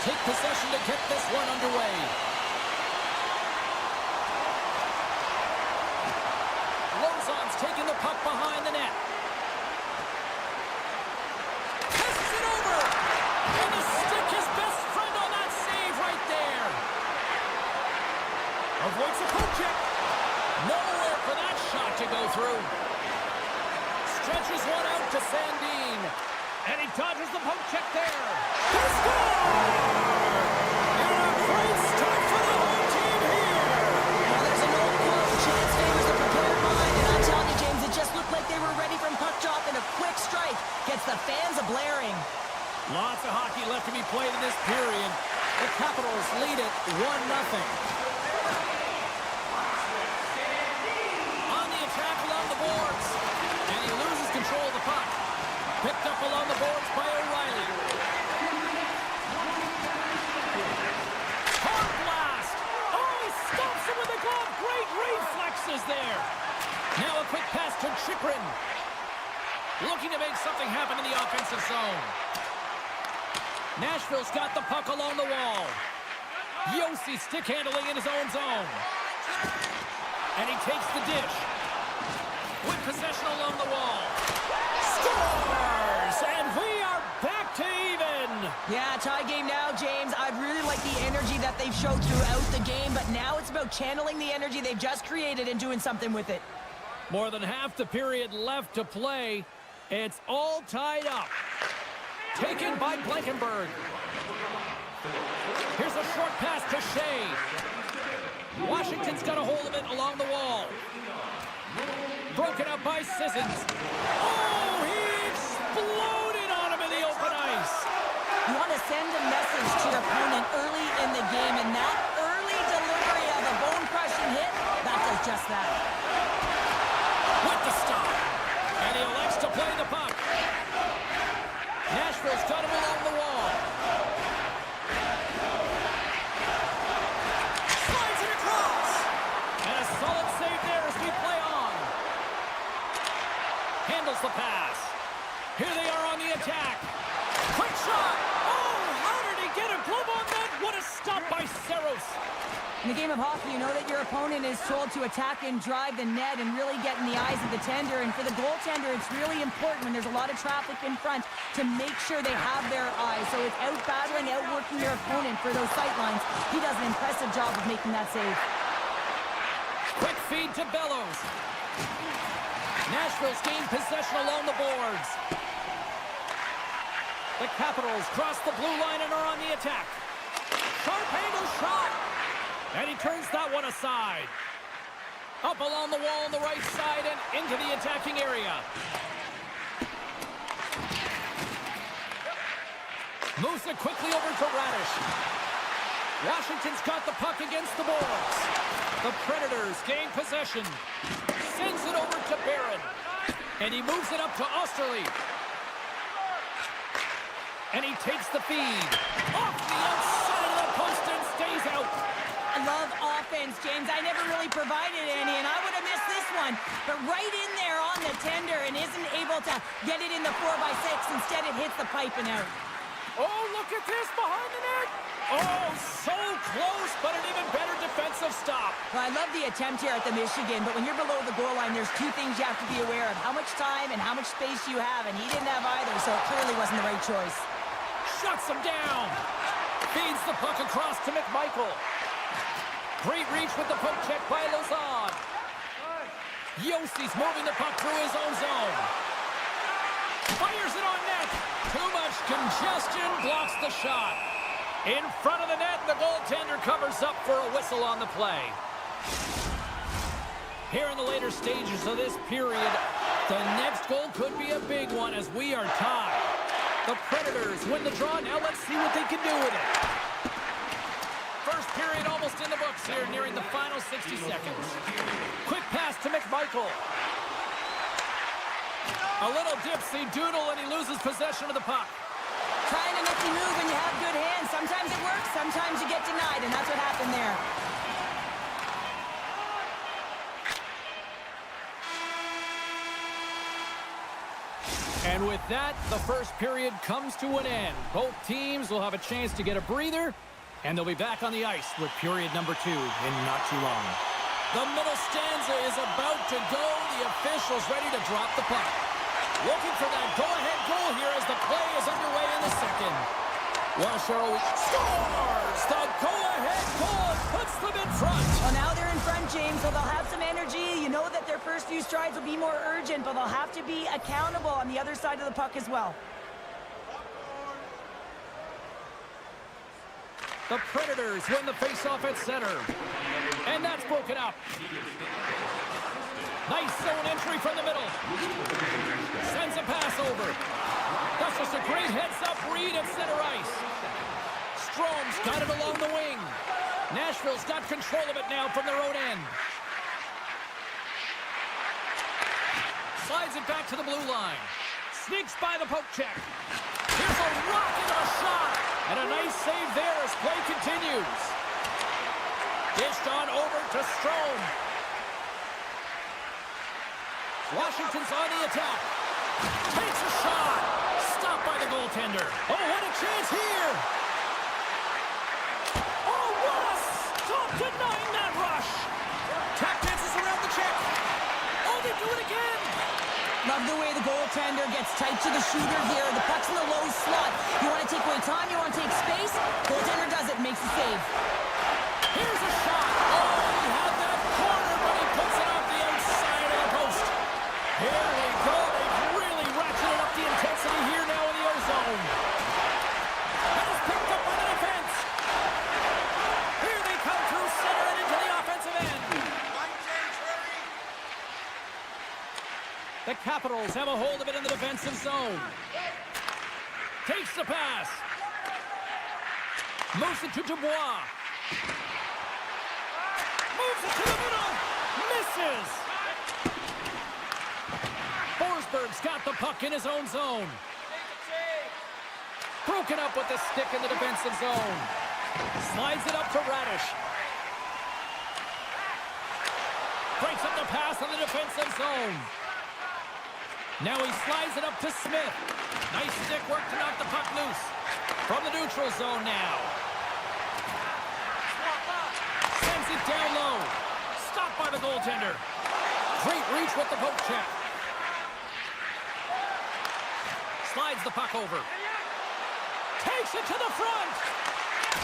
[SPEAKER 1] take possession to get this one underway. Lozon's taking the puck behind the net. Passes it over. And the stick, his best friend on that save right there. Avoids the poke check. Nowhere for that shot to go through. Stretches one out to Sandin. And he dodges the poke check there. He scores! And a great start for the home team here.
[SPEAKER 2] Well, there's an old quote, chance favors the prepared mind, and I'm telling you, James, it just looked like they were ready from puck drop, and a quick strike gets the fans a-blaring.
[SPEAKER 1] Lots of hockey left to be played in this period. The Capitals lead it 1-0. On the attack along the boards. And he loses control of the puck. Picked up along the boards by O'Reilly. Hard blast. Oh, he stops him with a glove. Great reflexes there. Now a quick pass to Chychrun. Looking to make something happen in the offensive zone. Nashville's got the puck along the wall. Yossi stick handling in his own zone. And he takes the dish. With possession along the wall. Scores! And we are back to even.
[SPEAKER 2] Yeah, tie game now, James. I really like the energy that they've showed throughout the game, but now it's about channeling the energy they've just created and doing something with it.
[SPEAKER 1] More than half the period left to play. It's all tied up. Taken by Blankenberg. Here's a short pass to Shea. Washington's got a hold of it along the wall. Broken up by Sissons. Oh, he exploded on him in the open ice.
[SPEAKER 2] You want to send a message to your opponent early in the game, and that early delivery of a bone-crushing hit, that does just that.
[SPEAKER 1] With the stop. And he elects to play the puck. Nashville's got him along the wall. Slides it across. And a solid save there as we play on. Handles the pass. Here they are on the attack. Quick shot. Oh, how did he get a glove on that? What a stop by Saros.
[SPEAKER 2] In the game of hockey, you know that your opponent is told to attack and drive the net and really get in the eyes of the tender. And for the goaltender, it's really important when there's a lot of traffic in front to make sure they have their eyes. So it's out-battling, outworking your opponent for those sight lines. He does an impressive job of making that save.
[SPEAKER 1] Quick feed to Bellows. Nashville's gained possession along the boards. The Capitals cross the blue line and are on the attack. Sharp angle shot. And he turns that one aside. Up along the wall on the right side and into the attacking area. Moves it quickly over to Radish. Washington's got the puck against the boards. The Predators gain possession. Sends it over to Barron. And he moves it up to Osterley. And he takes the feed. Off the outside of the post and stays out.
[SPEAKER 2] I love offense, James. I never really provided any, and I would have missed this one. But right in there on the tender and isn't able to get it in the 4x6. Instead, it hits the pipe and out.
[SPEAKER 1] Oh, look at this behind the net. Oh, so close, but an even better defensive stop.
[SPEAKER 2] Well, I love the attempt here at the Michigan, but when you're below the goal line, there's two things you have to be aware of. How much time and how much space you have, and he didn't have either, so it clearly wasn't the right choice.
[SPEAKER 1] Shuts him down. Feeds the puck across to McMichael. Great reach with the poke check by Lozon. Yossi's moving the puck through his own zone. Fires it on net. Too much congestion blocks the shot. In front of the net, the goaltender covers up for a whistle on the play. Here in the later stages of this period, the next goal could be a big one as we are tied. The Predators win the draw. Now let's see what they can do with it. First period almost in the books here, nearing the final 60 seconds. Quick pass to McMichael. A little dipsy doodle, and he loses possession of the puck.
[SPEAKER 2] Trying a nifty move when you have good hands. Sometimes it works, sometimes you get denied, and that's what happened there.
[SPEAKER 1] And with that, the first period comes to an end. Both teams will have a chance to get a breather, and they'll be back on the ice with period number 2 in not too long. The middle stanza is about to go. The official's ready to drop the puck. Looking for that go-ahead goal here as the play is underway in the second. Washoe scores! The go-ahead goal puts them in front.
[SPEAKER 2] Well, now they're in front, James, so they'll have some energy. You know that their first few strides will be more urgent, but they'll have to be accountable on the other side of the puck as well.
[SPEAKER 1] The Predators win the faceoff at center. And that's broken up. Nice zone entry from the middle. Sends a pass over. That's just a great heads-up read at center ice. Strome's got it along the wing. Nashville's got control of it now from their own end. Slides it back to the blue line. Sneaks by the poke check. Here's a rocket of a shot. And a nice save there as play continues. Dished on over to Strome. Washington's on the attack. Takes a shot. Stopped by the goaltender. Oh, what a chance here. Oh, what a stop denying that rush. Tap dances around the check. Oh, they do it again.
[SPEAKER 2] Love the way the goaltender gets tight to the shooter here. The puck's in the low slot. You want to take away time, you want to take space. Goaltender does it, makes the save.
[SPEAKER 1] Here's a shot. Oh, he had that corner, but he puts it off the outside of the post. Here we go. They've really ratcheted up the intensity here now in the O-zone. That is picked up by the defense. Here they come through center and into the offensive end. The Capitals have a hold of it in the defensive zone. Takes the pass. Moves it to Dubois. Moves it to the middle. Misses. Forsberg's got the puck in his own zone. Broken up with the stick in the defensive zone. Slides it up to Radish. Breaks up the pass in the defensive zone. Now he slides it up to Smith. Nice stick work to knock the puck loose. From the neutral zone now. Sends it down low. Stopped by the goaltender. Great reach with the poke check. Slides the puck over. Takes it to the front.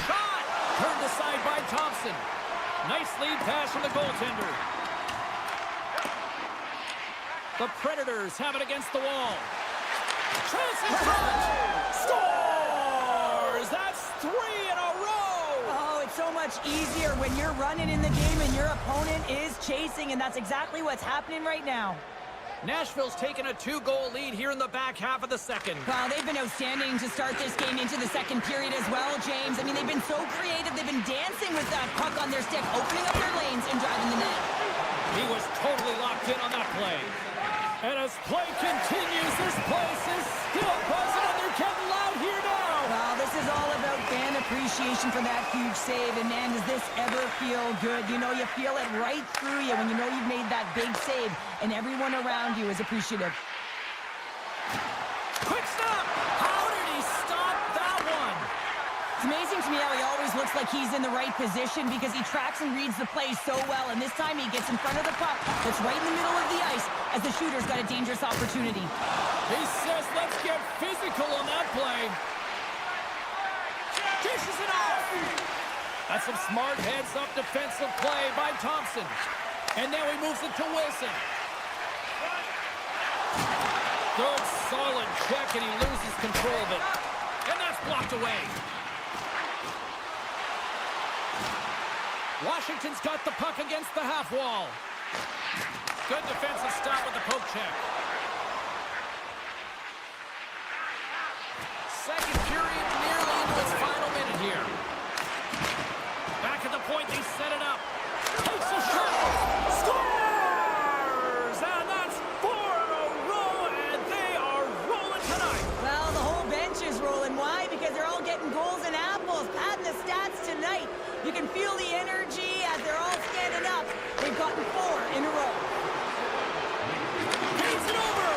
[SPEAKER 1] Shot. Turned aside by Thompson. Nice lead pass from the goaltender. The Predators have it against the wall. Chance in front. Scores! That's 3 in a row!
[SPEAKER 2] Oh, it's so much easier when you're running in the game and your opponent is chasing, and that's exactly what's happening right now.
[SPEAKER 1] Nashville's taken a 2-goal lead here in the back half of the second.
[SPEAKER 2] Well, they've been outstanding to start this game into the second period as well, James. I mean, they've been so creative. They've been dancing with that puck on their stick, opening up their lanes and driving the net.
[SPEAKER 1] He was totally locked in on that play. And as play continues, this place is still buzzing, and they're getting loud here now.
[SPEAKER 2] Well, this is all about fan appreciation for that huge save. And, man, does this ever feel good? You know, you feel it right through you when you know you've made that big save, and everyone around you is appreciative.
[SPEAKER 1] Quick stop! How did he stop that one?
[SPEAKER 2] It's amazing to me how he always looks like he's in the right position because he tracks and reads the play so well. And this time he gets in front of the puck that's right in the middle of the ice as the shooter's got a dangerous opportunity.
[SPEAKER 1] He says, let's get physical on that play. Dishes it off. That's some smart heads-up defensive play by Thompson. And now he moves it to Wilson. Good, solid check, and he loses control of it. And that's blocked away. Washington's got the puck against the half wall. Good defensive stop with the poke check. Second period nearly into its final minute here. Back at the point, they set it up. Takes a shot. Scores! And that's 4 in a row, and they are rolling tonight.
[SPEAKER 2] Well, the whole bench is rolling. Why? Because they're all getting goals and apples, padding the stats tonight. You can feel the energy as they're all standing up. They've gotten 4 in a row.
[SPEAKER 1] Paints it over.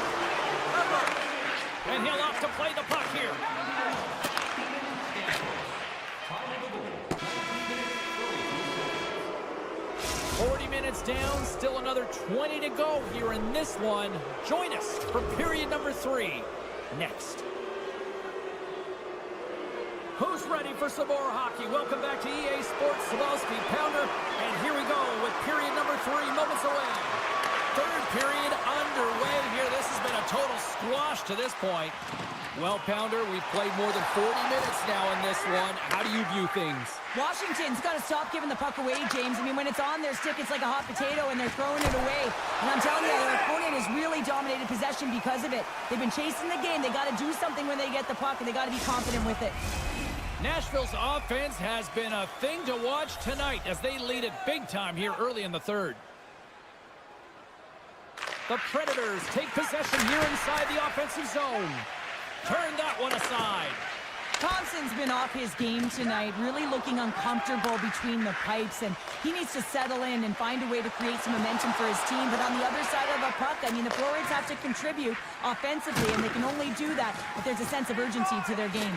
[SPEAKER 1] still another 20 to go here in this one. Join us for period number 3 next. Who's ready for some more hockey? Welcome back to EA Sports Sabowski Pounder. And here we go with period number 3 moments away. Third period underway here. This has been a total squash to this point. Well, Pounder, we've played more than 40 minutes now in this one. How do you view things?
[SPEAKER 2] Washington's got to stop giving the puck away, James. I mean, when it's on their stick, it's like a hot potato, and they're throwing it away. And I'm telling you, their opponent has really dominated possession because of it. They've been chasing the game. They got to do something when they get the puck, and they got to be confident with it.
[SPEAKER 1] Nashville's offense has been a thing to watch tonight as they lead it big time here early in the third. The Predators take possession here inside the offensive zone. Turn that one aside.
[SPEAKER 2] Thompson's been off his game tonight, really looking uncomfortable between the pipes, and he needs to settle in and find a way to create some momentum for his team. But on the other side of a puck, I mean, the forwards have to contribute offensively, and they can only do that if there's a sense of urgency to their game.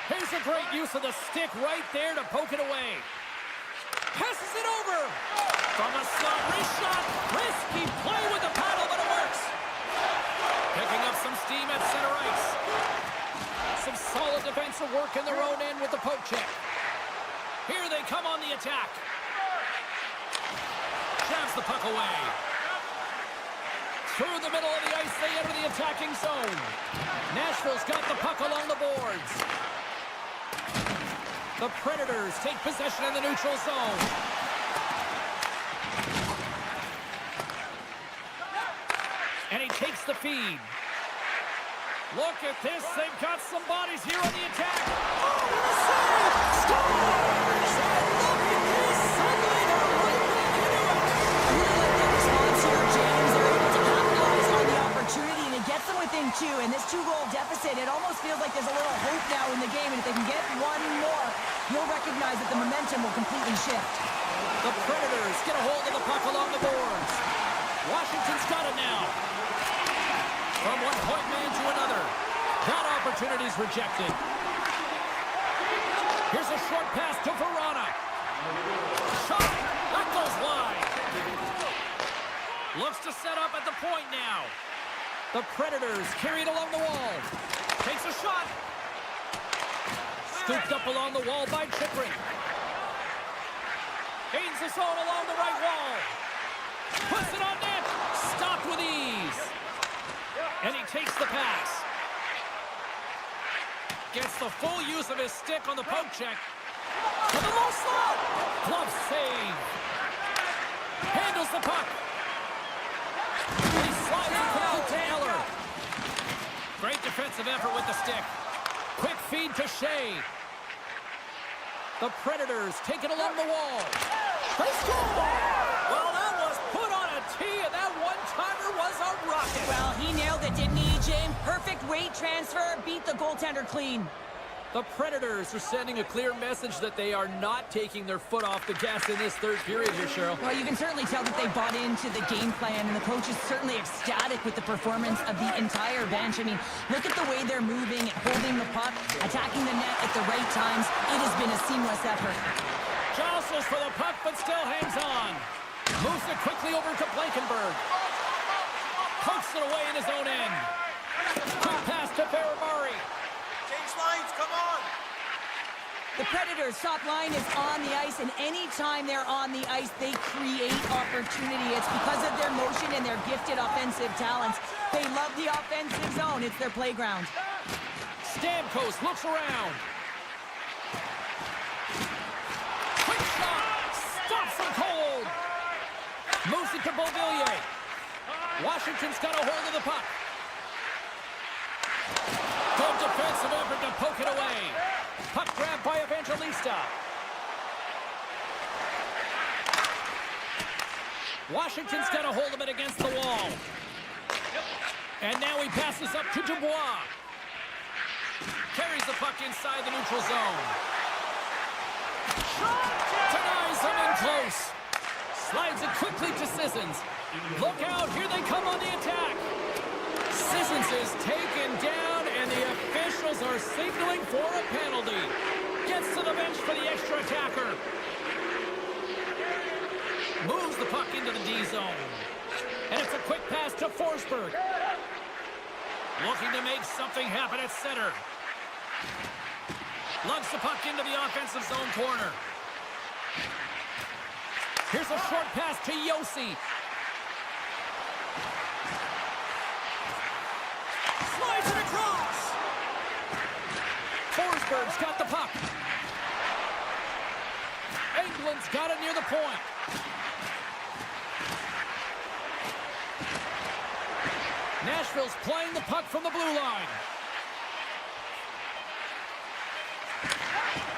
[SPEAKER 1] Here's a great use of the stick right there to poke it away. Passes it over. From a slot, wrist shot. Risky play with the paddle, but it works. Picking up some steam at center ice. Some solid defensive work in their own end with the poke check. Here they come on the attack. Jabs the puck away. Through the middle of the ice, they enter the attacking zone. Nashville's got the puck along the boards. The Predators take possession in the neutral zone. And he takes the feed. Look at this. They've got some bodies here on the attack. Oh, what a save! Scores! And look at this. Suddenly they're right back into it.
[SPEAKER 2] I really like their response here, James. They're able to capitalize on the opportunity, and it gets them within 2. And this 2-goal deficit, it almost feels like there's a little hope now in the game. And if they can get one more, you'll recognize that the momentum will completely shift.
[SPEAKER 1] The Predators get a hold of the puck along the boards. Washington's got it now. From one point man to another. That opportunity's rejected. Here's a short pass to Verona. Shot. That goes wide. Looks to set up at the point now. The Predators carry it along the wall. Takes a shot. Scooped up along the wall by Chychrun. Gains the zone along the right wall. Puts it on net. Stopped with ease. And he takes the pass. Gets the full use of his stick on the poke check. To the low slot. Glove save. Handles the puck. He slides it out to Eller. Great defensive effort with the stick. Quick feed to Shea. The Predators take it along the wall. They score! Well, that was put on a tee, and that one-timer was a rocket.
[SPEAKER 2] Well, he nailed it, didn't he, James? Perfect weight transfer, beat the goaltender clean.
[SPEAKER 1] The Predators are sending a clear message that they are not taking their foot off the gas in this third period here, Cheryl.
[SPEAKER 2] Well, you can certainly tell that they bought into the game plan, and the coach is certainly ecstatic with the performance of the entire bench. I mean, look at the way they're moving and holding the puck, attacking the net at the right times. It has been a seamless effort.
[SPEAKER 1] Jostles for the puck, but still hangs on. Moves it quickly over to Blankenberg. Pokes it away in his own end. Quick pass to Ferrari.
[SPEAKER 4] Change lines, come on!
[SPEAKER 2] The Predators' top line is on the ice, and anytime they're on the ice, they create opportunity. It's because of their motion and their gifted offensive talents. They love the offensive zone. It's their playground.
[SPEAKER 1] Stamkos looks around. Quick shot. Stops him cold. Moves it to Beauvillier. Washington's got a hold of the puck. Good defensive effort to poke it away. Puck grab by Evangelista. Washington's got a hold of it against the wall. And now he passes up to Dubois. Carries the puck inside the neutral zone. Denies him in close. Slides it quickly to Sissons. Look out, here they come on the attack. Sissons is taken down, and the officials are signaling for a penalty. Gets to the bench for the extra attacker. Moves the puck into the D zone. And it's a quick pass to Forsberg. Looking to make something happen at center. Lugs the puck into the offensive zone corner. Here's a short pass to Yossi. Slides it across. Forsberg's got the puck. England's got it near the point. Nashville's playing the puck from the blue line.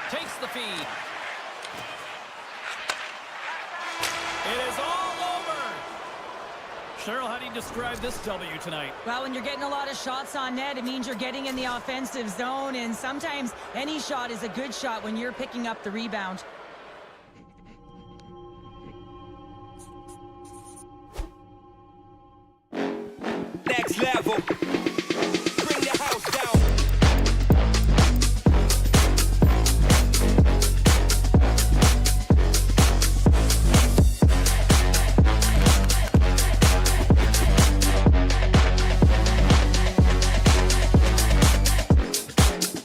[SPEAKER 1] Takes the feed. It is all over. Cheryl, how do you describe this W tonight?
[SPEAKER 2] Well, when you're getting a lot of shots on net, it means you're getting in the offensive zone, and sometimes any shot is a good shot when you're picking up the rebound.
[SPEAKER 5] Next level. Bring the house down.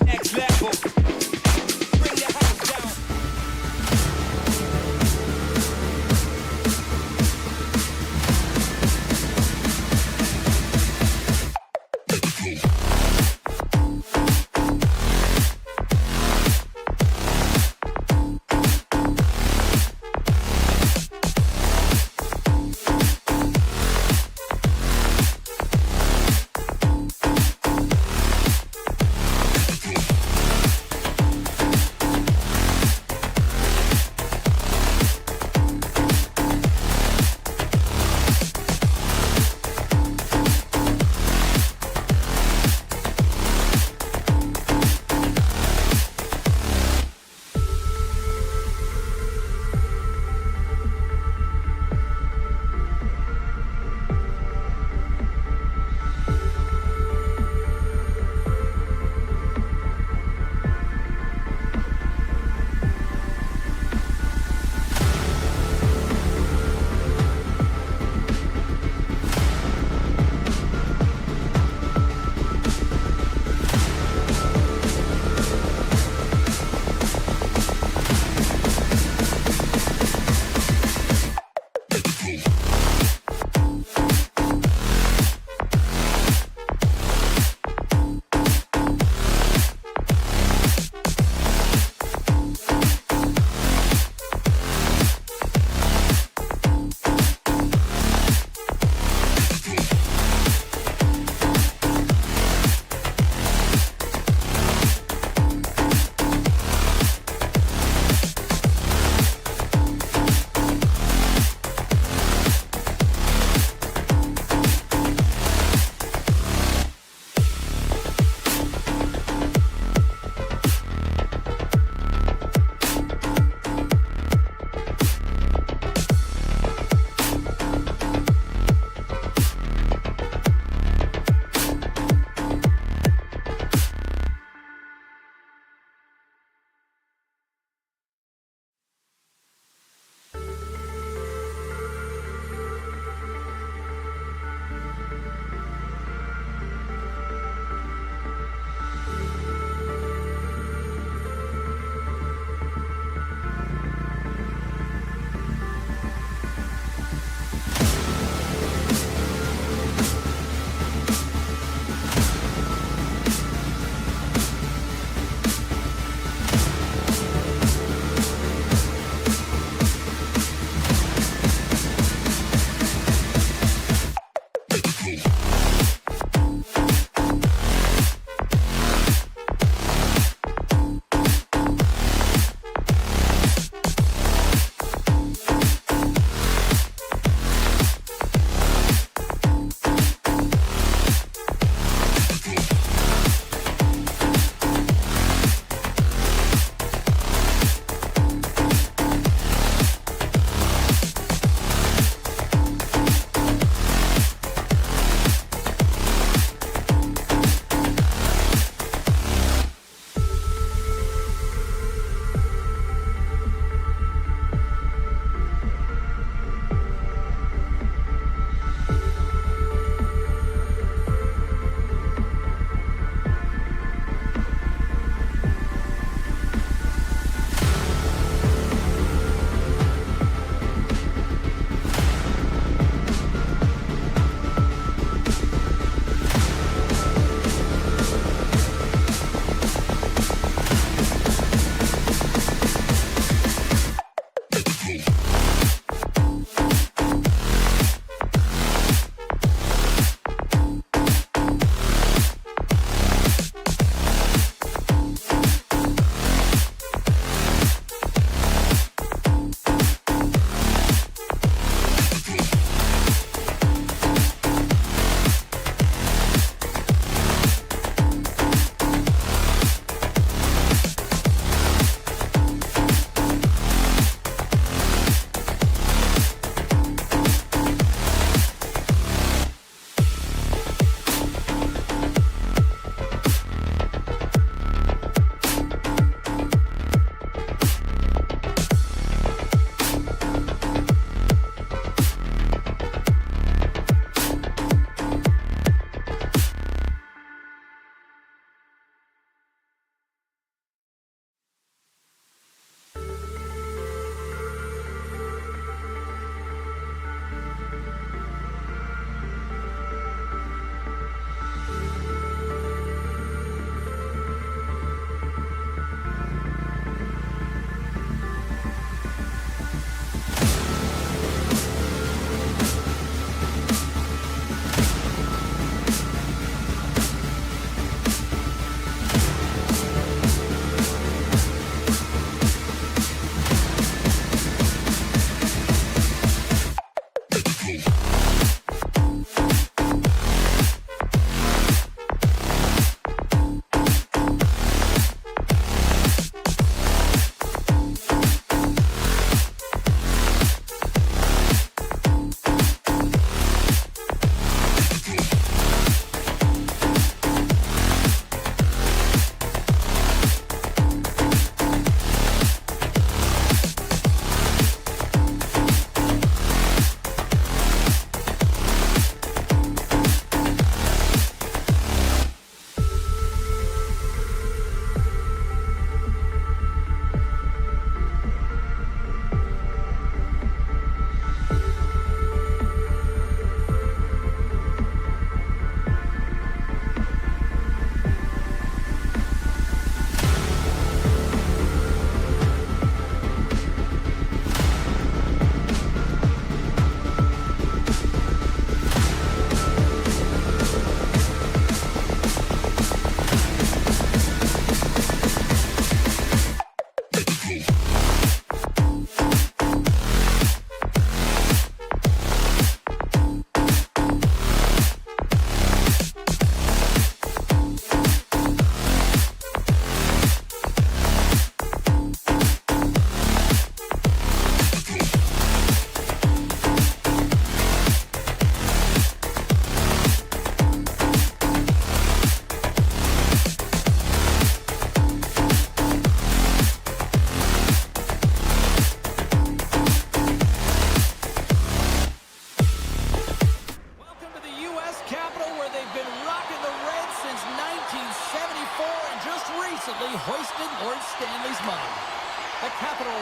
[SPEAKER 5] Next level. Bring the house down.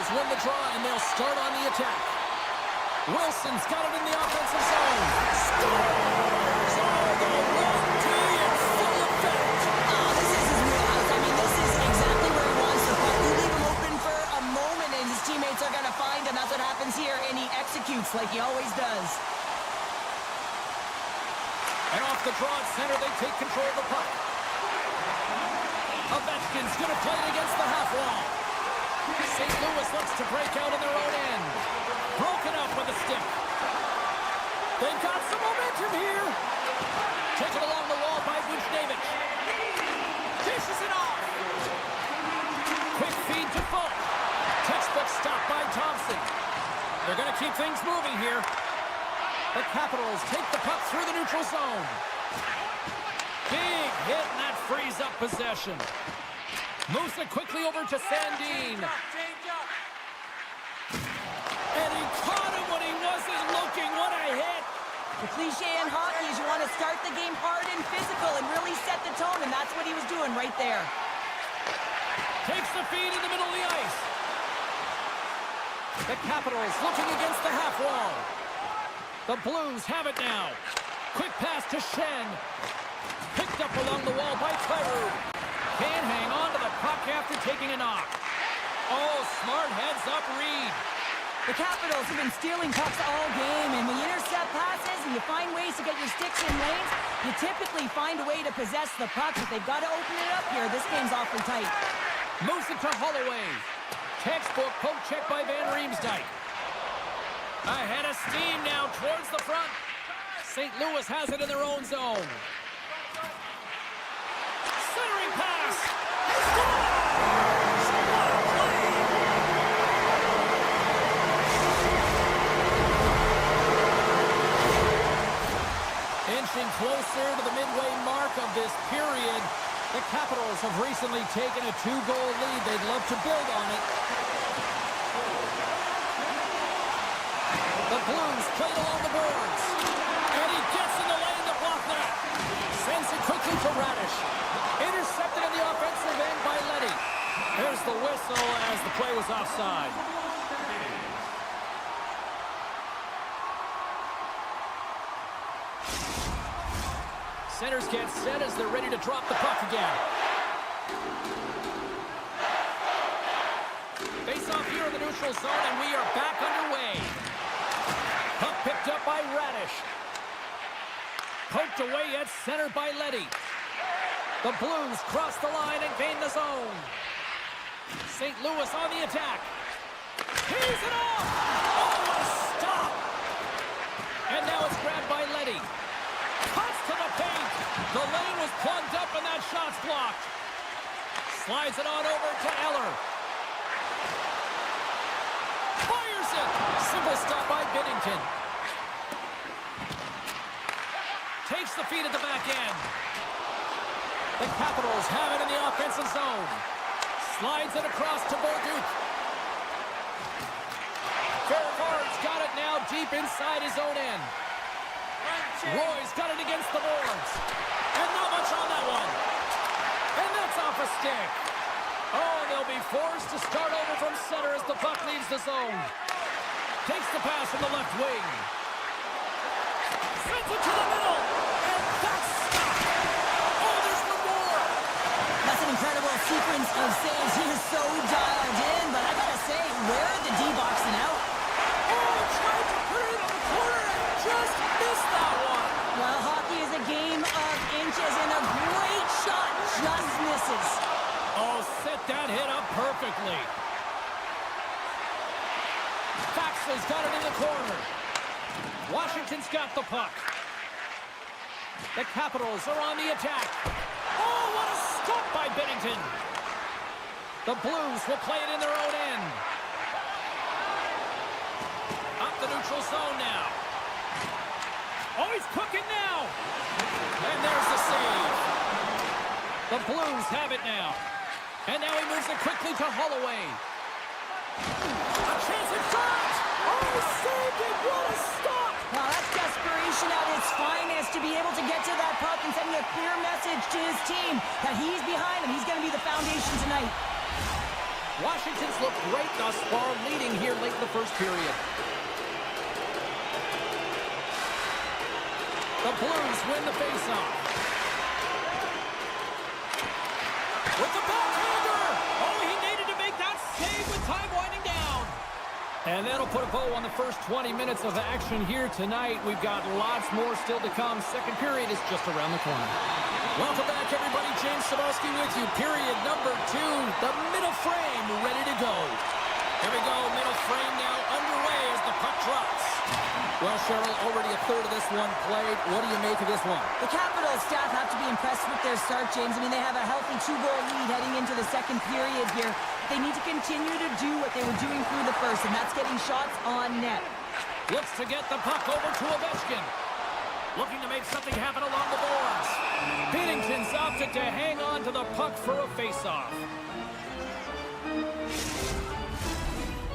[SPEAKER 1] Capitals win the draw, and they'll start on the attack. Wilson's got it in the offensive zone. Scores! Oh, the 1-2 in full effect.
[SPEAKER 2] Oh, this is his wheelhouse. I mean, this is exactly where he wants the puck. You leave him open for a moment, and his teammates are going to find him. That's what happens here, and he executes like he always does.
[SPEAKER 1] And off the draw at center, they take control of the puck. Ovechkin's going to play it against the half wall. St. Louis looks to break out in their own end. Broken up with a stick. They've got some momentum here. Taken along the wall by Buchnevich. Dishes it off. Quick feed to Folk. Textbook stop by Thompson. They're going to keep things moving here. The Capitals take the puck through the neutral zone. Big hit, and that frees up possession. Moves it quickly over to Sandin.
[SPEAKER 4] Change up.
[SPEAKER 1] And he caught him when he wasn't looking. What a hit.
[SPEAKER 2] The cliche in hockey is you want to start the game hard and physical and really set the tone, and that's what he was doing right there.
[SPEAKER 1] Takes the feed in the middle of the ice. The Capitals looking against the half wall. The Blues have it now. Quick pass to Shen. Picked up along the wall by Tyru. Can't hang on to the puck after taking a knock. Oh, smart heads-up read.
[SPEAKER 2] The Capitals have been stealing pucks all game, and when you intercept passes and you find ways to get your sticks in lanes, you typically find a way to possess the puck, but they've got to open it up here. This game's awfully tight.
[SPEAKER 1] Moves it to Holloway. Textbook poke check by Van Riemsdyk. Ahead of steam now towards the front. St. Louis has it in their own zone. Centering pass. Inching closer to the midway mark of this period. The Capitals have recently taken a 2-goal lead. They'd love to build on it. The Blues play along the boards. And he gets in the lane to block that. Sends it quickly to Radish. Intercepted in the offensive end by Leddy. There's the whistle as the play was offside. Centers get set as they're ready to drop the puck again. Face off here in the neutral zone, and we are back underway. Puck picked up by Radish. Poked away at center by Leddy. The Blues cross the line and gain the zone. St. Louis on the attack. He's it off! Oh, what a stop! And now it's grabbed by Leddy. Cuts to the paint. The lane was plugged up and that shot's blocked. Slides it on over to Eller. Fires it. Simple stop by Binnington. Takes the feed at the back end. The Capitals have it in the offensive zone. Slides it across to Bolduc. Fairford's got it now deep inside his own end. Roy's got it against the boards. And not much on that one. And that's off a stick. Oh, they'll be forced to start over from center as the puck leaves the zone. Takes the pass from the left wing. Sends it to the middle. And that's stopped. Oh, there's one more.
[SPEAKER 2] That's an incredible sequence of saves. He is so dialed in, but I gotta say, where are the D-boxing out?
[SPEAKER 1] Oh, tried to put it on the corner and just missed that one.
[SPEAKER 2] Well, hockey is a game of inches, and a great shot just misses.
[SPEAKER 1] Oh, set that hit up perfectly. Faxley's got it in the corner. Washington's got the puck. The Capitals are on the attack. Oh, what a stop by Binnington. The Blues will play it in their own end. Up the neutral zone now. Oh, he's cooking now. And there's the save. The Blues have it now. And now he moves it quickly to Holloway. A chance in front. Oh, he saved it. What a stop.
[SPEAKER 2] Well, that's desperation at its finest to be able to get to that puck and sending a clear message to his team that he's behind him. He's going to be the foundation tonight.
[SPEAKER 1] Washington's looked great thus far, leading here late in the first period. The Blues win the faceoff. With the backhander! Oh, he needed to make that save with time winding down. And that'll put a bow on the first 20 minutes of action here tonight. We've got lots more still to come. Second period is just around the corner. Welcome back, everybody. James Cebulski with you. Period number 2. The middle frame ready to go. Here we go. Middle frame now underway as the puck drops. Well, Cheryl, already a third of this one played. What do you make of this one?
[SPEAKER 2] The Capitals staff have to be impressed with their start, James. I mean, they have a healthy 2-goal lead heading into the second period here. They need to continue to do what they were doing through the first, and that's getting shots on net.
[SPEAKER 1] Looks to get the puck over to Ovechkin. Looking to make something happen along the boards. Binnington's opted to hang on to the puck for a faceoff.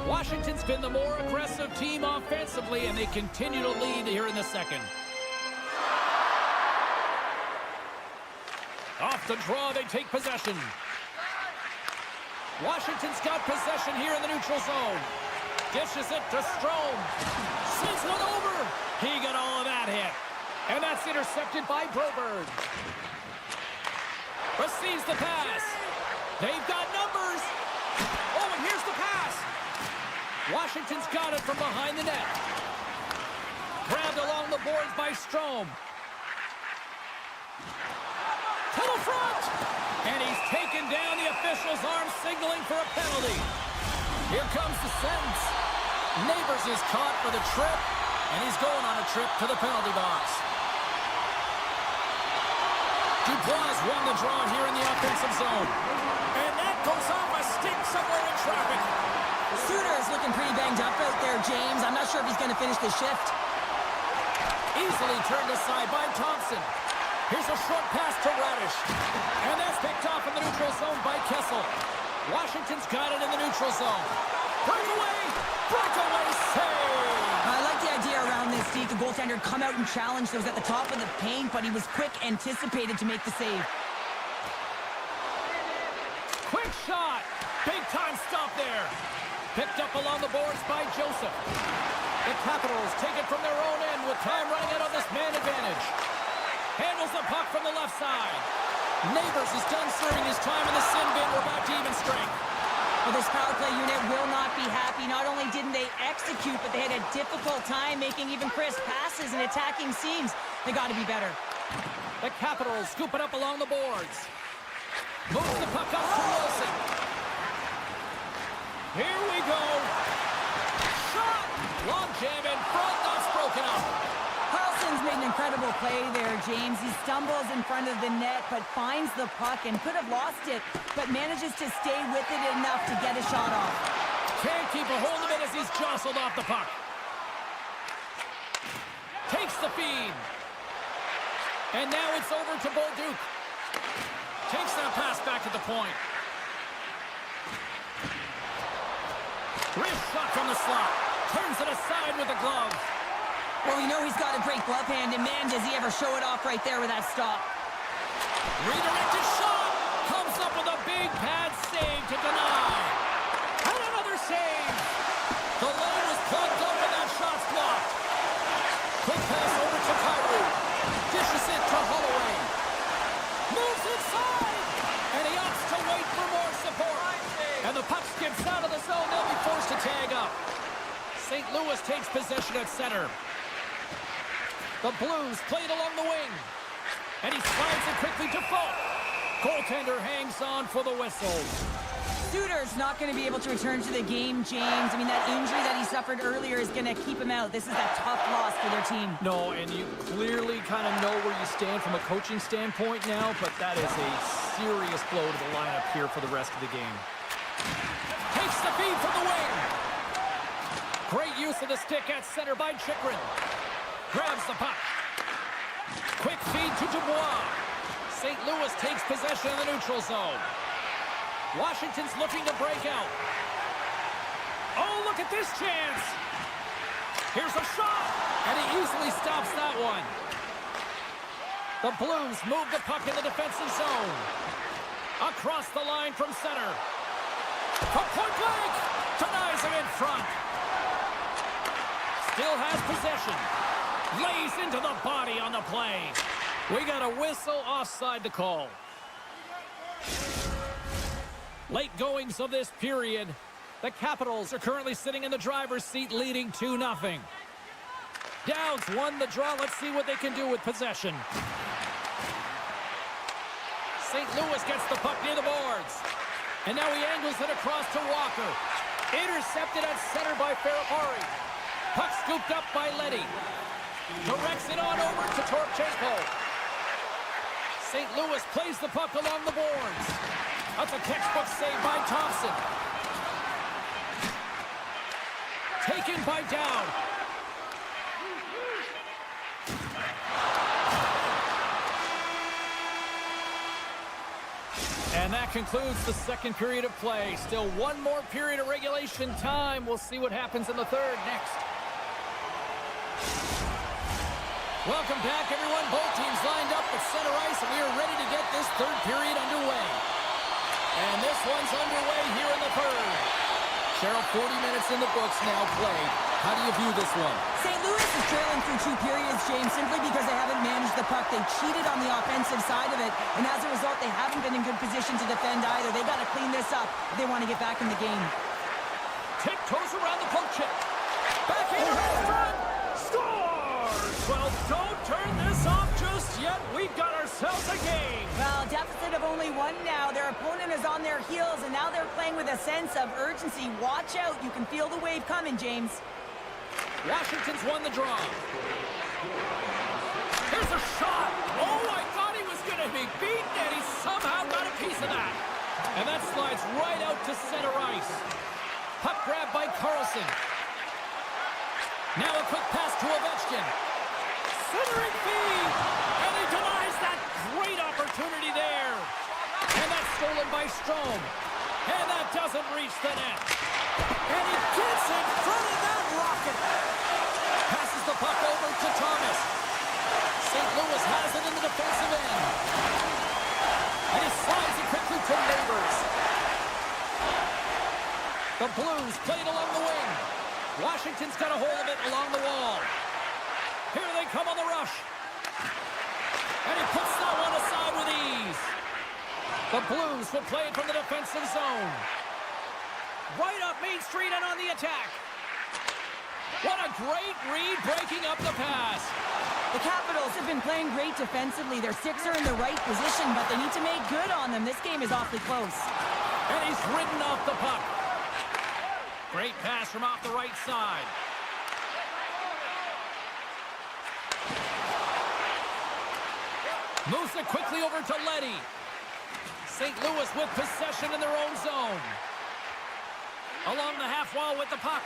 [SPEAKER 1] Washington's been the more aggressive team offensively, and they continue to lead here in the second. Off the draw, they take possession. Washington's got possession here in the neutral zone. Dishes it to Strome. Sends one over. He got all of that hit. And that's intercepted by Broberg. Receives the pass. They've got numbers. Oh, and here's the pass. Washington's got it from behind the net. Grabbed along the boards by Strome. To the front. And he's taken down. The official's arm signaling for a penalty. Here comes the sentence. Neighbors is caught for the trip. And he's going on a trip to the penalty box. Dubois won the draw here in the offensive zone. And that goes off a stick somewhere in traffic.
[SPEAKER 2] Suter's looking pretty banged up out there, James. I'm not sure if he's going to finish the shift.
[SPEAKER 1] Easily turned aside by Thompson. Here's a short pass to Radish. And that's picked off in the neutral zone by Kessel. Washington's got it in the neutral zone. Breakaway! Breakaway save!
[SPEAKER 2] I like the idea around this, Steve. The goaltender come out and challenge those at the top of the paint, but he was quick, anticipated to make the save.
[SPEAKER 1] Quick shot! Big time stop there. Picked up along the boards by Joseph. The Capitals take it from their own end with time running out on this man advantage. Handles the puck from the left side. Neighbors is done serving his time in the sin bin. We're back to even strength.
[SPEAKER 2] Well, this power play unit will not be happy. Not only didn't they execute, but they had a difficult time making even crisp passes and attacking seams. They got to be better.
[SPEAKER 1] The Capitals scoop it up along the boards. Moves the puck up to Wilson. Here we go. Shot! Long jam in front. That's broken up.
[SPEAKER 2] Carlson's made an incredible play there, James. He stumbles in front of the net, but finds the puck and could have lost it, but manages to stay with it enough to get a shot off.
[SPEAKER 1] Can't keep a hold of it as he's jostled off the puck. Takes the feed. And now it's over to Bolduc. Takes that pass back to the point. Wrist shot from the slot. Turns it aside with the glove.
[SPEAKER 2] Well, we know he's got a great glove hand, and man, does he ever show it off right there with that stop.
[SPEAKER 1] Redirected shot. Comes up with a big pad save to deny. And another save. The lane was plugged up and that shot's blocked. Quick pass over to Kyrou. Dishes it to Holloway. Moves inside. And he opts to wait for more support. And the puck skips out of the zone. They'll be forced to tag up. St. Louis takes possession at center. The Blues played along the wing. And he slides it quickly to Falk. Goaltender hangs on for the whistle.
[SPEAKER 2] Suter's not going to be able to return to the game, James. I mean, that injury that he suffered earlier is going to keep him out. This is a tough loss for their team.
[SPEAKER 3] No, and you clearly kind of know where you stand from a coaching standpoint now, but that is a serious blow to the lineup here for the rest of the game.
[SPEAKER 1] Takes the feed from the wing. Great use of the stick at center by Chychrun. Grabs the puck. Quick feed to Dubois. St. Louis takes possession in the neutral zone. Washington's looking to break out. Oh, look at this chance. Here's a shot. And he easily stops that one. The Blues move the puck in the defensive zone. Across the line from center. From point blank. Denies him in front. Still has possession. Lays into the body on the play. We got a whistle offside the call. Late goings of this period. The Capitals are currently sitting in the driver's seat, leading 2-0. Downs won the draw. Let's see what they can do with possession. St. Louis gets the puck near the boards. And now he angles it across to Walker. Intercepted at center by Ferrapari. Puck scooped up by Leddy. Directs it on over to Torchenko. St. Louis plays the puck along the boards. That's a textbook save by Thompson. Taken by Down. And that concludes the second period of play. Still one more period of regulation time. We'll see what happens in the third next. Welcome back, everyone. Both teams lined up at center ice, and we are ready to get this third period underway. And this one's underway here in the third. Cheryl, 40 minutes in the books now played. How do you view this one?
[SPEAKER 2] St. Louis is trailing through 2 periods, James, simply because they haven't managed the puck. They cheated on the offensive side of it, and as a result, they haven't been in good position to defend either. They got to clean this up if they want to get back in the game.
[SPEAKER 1] Tiptoes around the poke check. Back in the restaurant. Scores! Well, don't turn this off just yet. We've got ourselves a game.
[SPEAKER 2] Well, deficit of only 1 now. Their opponent is on their heels, and now they're playing with a sense of urgency. Watch out. You can feel the wave coming, James.
[SPEAKER 1] Washington's won the draw. Here's a shot. Oh, I thought he was going to be beaten, and he somehow got a piece of that. And that slides right out to center ice. Puck grab by Carlson. Now a quick pass to Ovechkin. Centering feed. And he denies that great opportunity there. And that's stolen by Strome. And that doesn't reach the net. And he gets in front of that rocket. Passes the puck over to Thomas. St. Louis has it in the defensive end. And he slides it quickly to Neighbors. The Blues played along the wing. Washington's got a hold of it along the wall. Here they come on the rush. And he puts that one aside with ease. The Blues will play it from the defensive zone. Right up Main Street and on the attack. What a great read, breaking up the pass.
[SPEAKER 2] The Capitals have been playing great defensively. Their sticks are in the right position, but they need to make good on them. This game is awfully close.
[SPEAKER 1] And he's ridden off the puck. Great pass from off the right side. Moves it quickly over to Leddy. St. Louis with possession in their own zone. Along the half wall with the puck.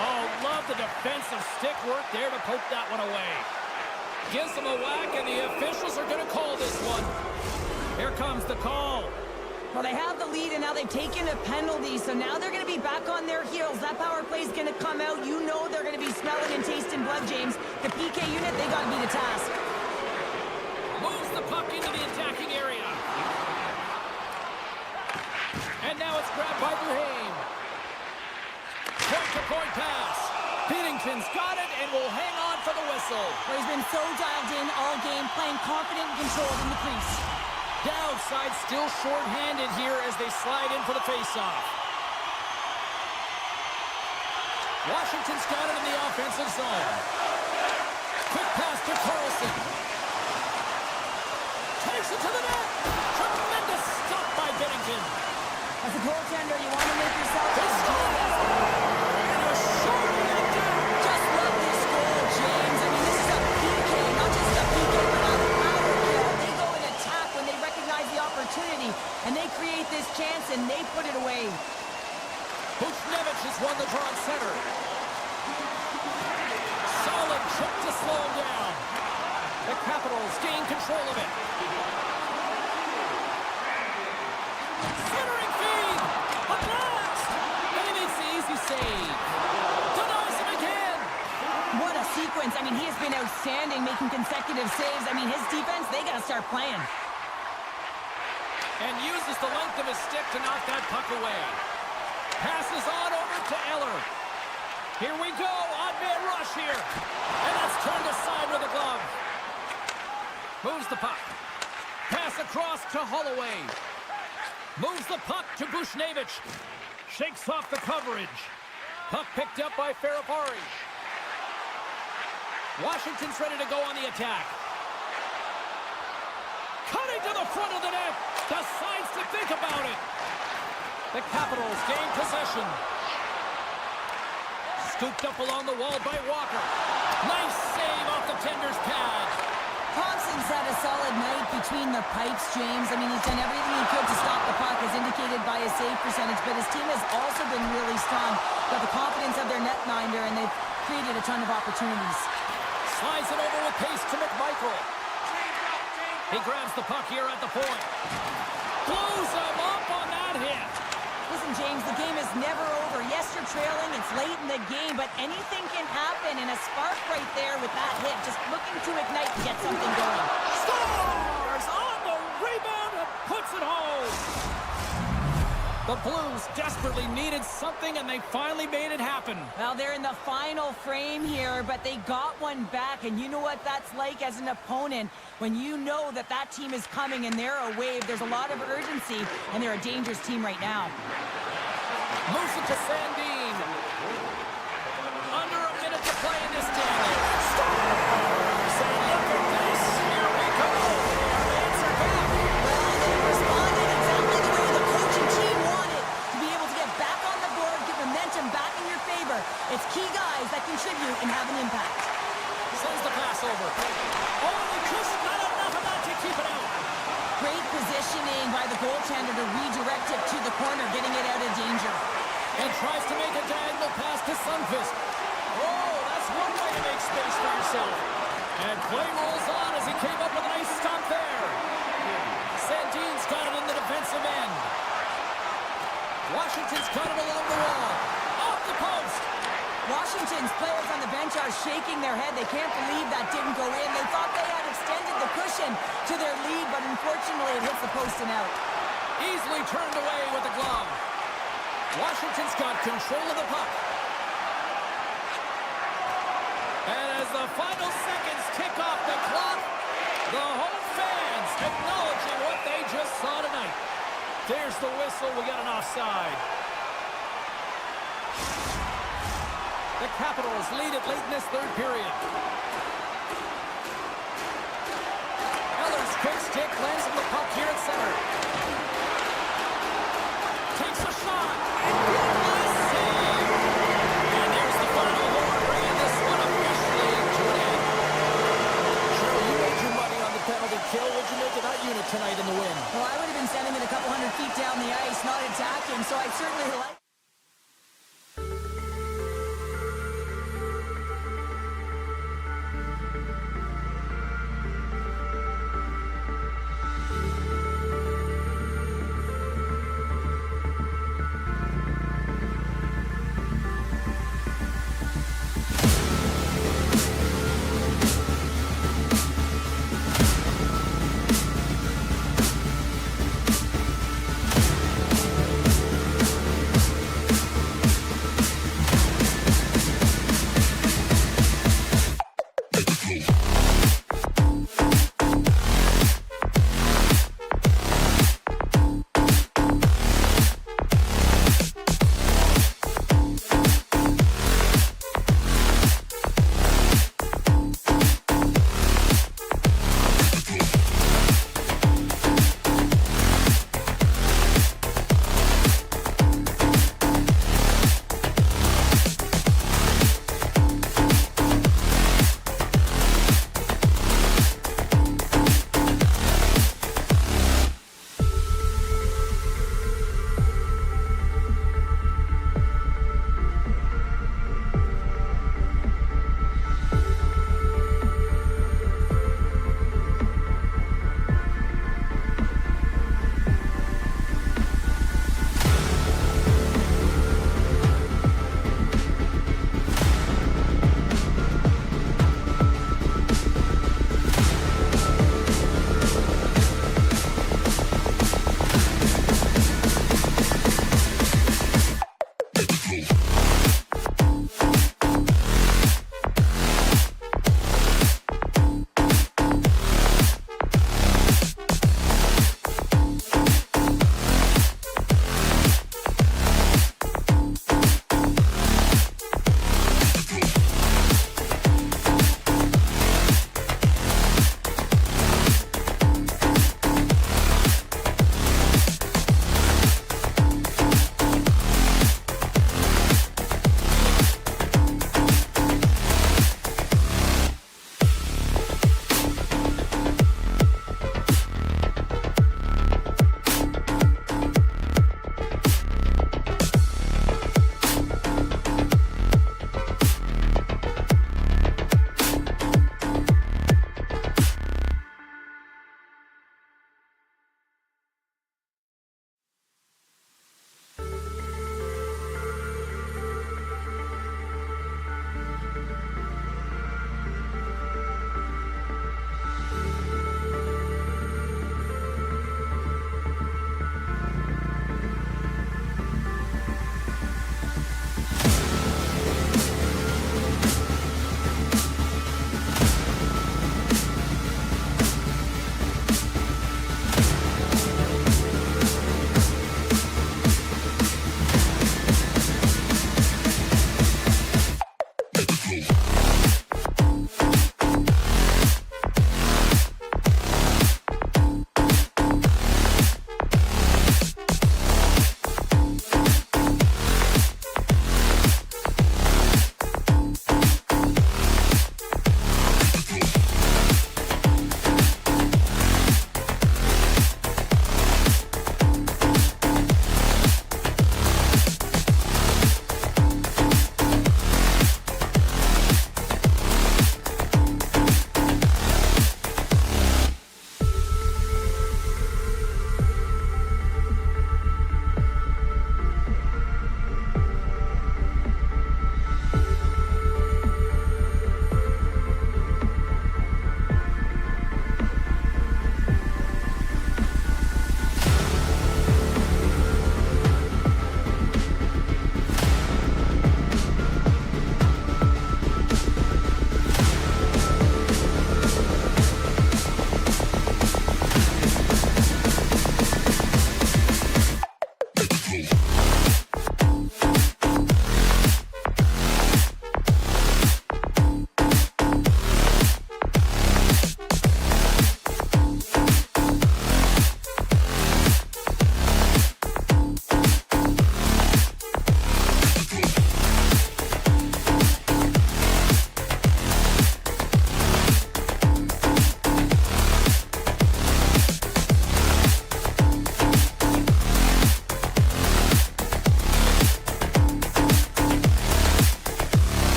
[SPEAKER 1] Oh, love the defensive stick work there to poke that one away. Gives them a whack, and the officials are going to call this one. Here comes the call.
[SPEAKER 2] Well, they have the lead, and now they've taken a penalty, so now they're going to be back on their heels. That power play is going to come out. You know they're going to be smelling and tasting blood, James. The PK unit, they got to be the task.
[SPEAKER 1] Moves the puck into the attacking area. And now it's grabbed by Duhaime. Point-to-point pass. Binnington's got it and will hang on for the whistle.
[SPEAKER 2] Well, he's been so dialed in all game, playing confident and controlled in the crease.
[SPEAKER 1] Downside still short-handed here as they slide in for the face-off. Washington's got it in the offensive zone. Quick pass to Carlson. Takes it to the net. Tremendous stop by Binnington.
[SPEAKER 2] As a goaltender, you want to make yourself
[SPEAKER 1] He
[SPEAKER 2] as good
[SPEAKER 1] scores!
[SPEAKER 2] as
[SPEAKER 1] And a shooting it down.
[SPEAKER 2] Just love this goal, James. I mean, this is a PK, not just a PK, but a power kill. They go and attack when they recognize the opportunity, and they create this chance, and they put it away.
[SPEAKER 1] Buchnevich has won the draw at center. Solid chip to slow him down. The Capitals gain control of it. Centering feed. A blast. And he makes the easy save. Denies him again.
[SPEAKER 2] What a sequence. I mean, he has been outstanding, making consecutive saves. I mean, his defense, they got to start playing.
[SPEAKER 1] And uses the length of his stick to knock that puck away. Passes on over to Eller. Here we go. Odd man rush here. And that's turned aside with a glove. Moves the puck. Pass across to Holloway. Moves the puck to Bushnevich. Shakes off the coverage. Puck picked up by Ferrapari. Washington's ready to go on the attack. Cutting to the front of the net. Decides to think about it. The Capitals gain possession. Scooped up along the wall by Walker. Nice save off the tender's pad.
[SPEAKER 2] Thompson's had a solid night between the pipes, James. I mean, he's done everything he could to stop the puck, as indicated by his save percentage, but his team has also been really strong. Got the confidence of their netminder, and they've created a ton of opportunities.
[SPEAKER 1] Slides it over with pace to McMichael. He grabs the puck here at the point. Blows him up on that hit.
[SPEAKER 2] Listen, James, the game is never over. Yes, you're trailing. It's late in the game, but anything can happen, and a spark right there with that hit. Just looking to ignite and get something going.
[SPEAKER 1] Stars on the rebound and puts it home. The Blues desperately needed something, and they finally made it happen.
[SPEAKER 2] Well, they're in the final frame here, but they got one back, and you know what that's like as an opponent. When you know that that team is coming and they're a wave, there's a lot of urgency, and they're a dangerous team right now.
[SPEAKER 1] Moves it to Sandin. Under a minute to play in this game. Stars! And look at this. Here we go. Our answer back.
[SPEAKER 2] Well, they responded exactly the way the coaching team wanted. To be able to get back on the board, get momentum back in your favor. It's key guys that contribute and have an impact.
[SPEAKER 1] Sends the pass over. Oh, they just not enough of that to keep it out.
[SPEAKER 2] Great positioning by the goaltender to redirect it to the corner, getting it out of danger.
[SPEAKER 1] And tries to make a diagonal pass to Sundqvist. Oh, that's one way to make space for yourself. And play rolls on as he came up with a nice stop there. Sandin's got it in the defensive end. Washington's got it along the wall. Off the post.
[SPEAKER 2] Washington's players on the bench are shaking their head. They can't believe that didn't go in. They thought they had extended the cushion to their lead, but unfortunately it hits the post and out.
[SPEAKER 1] Easily turned away with the glove. Washington's got control of the puck. And as the final seconds tick off the clock, the home fans acknowledging what they just saw tonight. There's the whistle. We got an offside. The Capitals lead it late in this third period. Eller's quick stick lands on the puck here at center. Takes a shot. Nice save. And there's the final horn, bringing this one officially to an end. Cheryl, you made your money on the penalty kill. What'd you make of that unit tonight in the win?
[SPEAKER 2] Well, I would have been sending it a couple hundred feet down the ice, not attacking, so I certainly like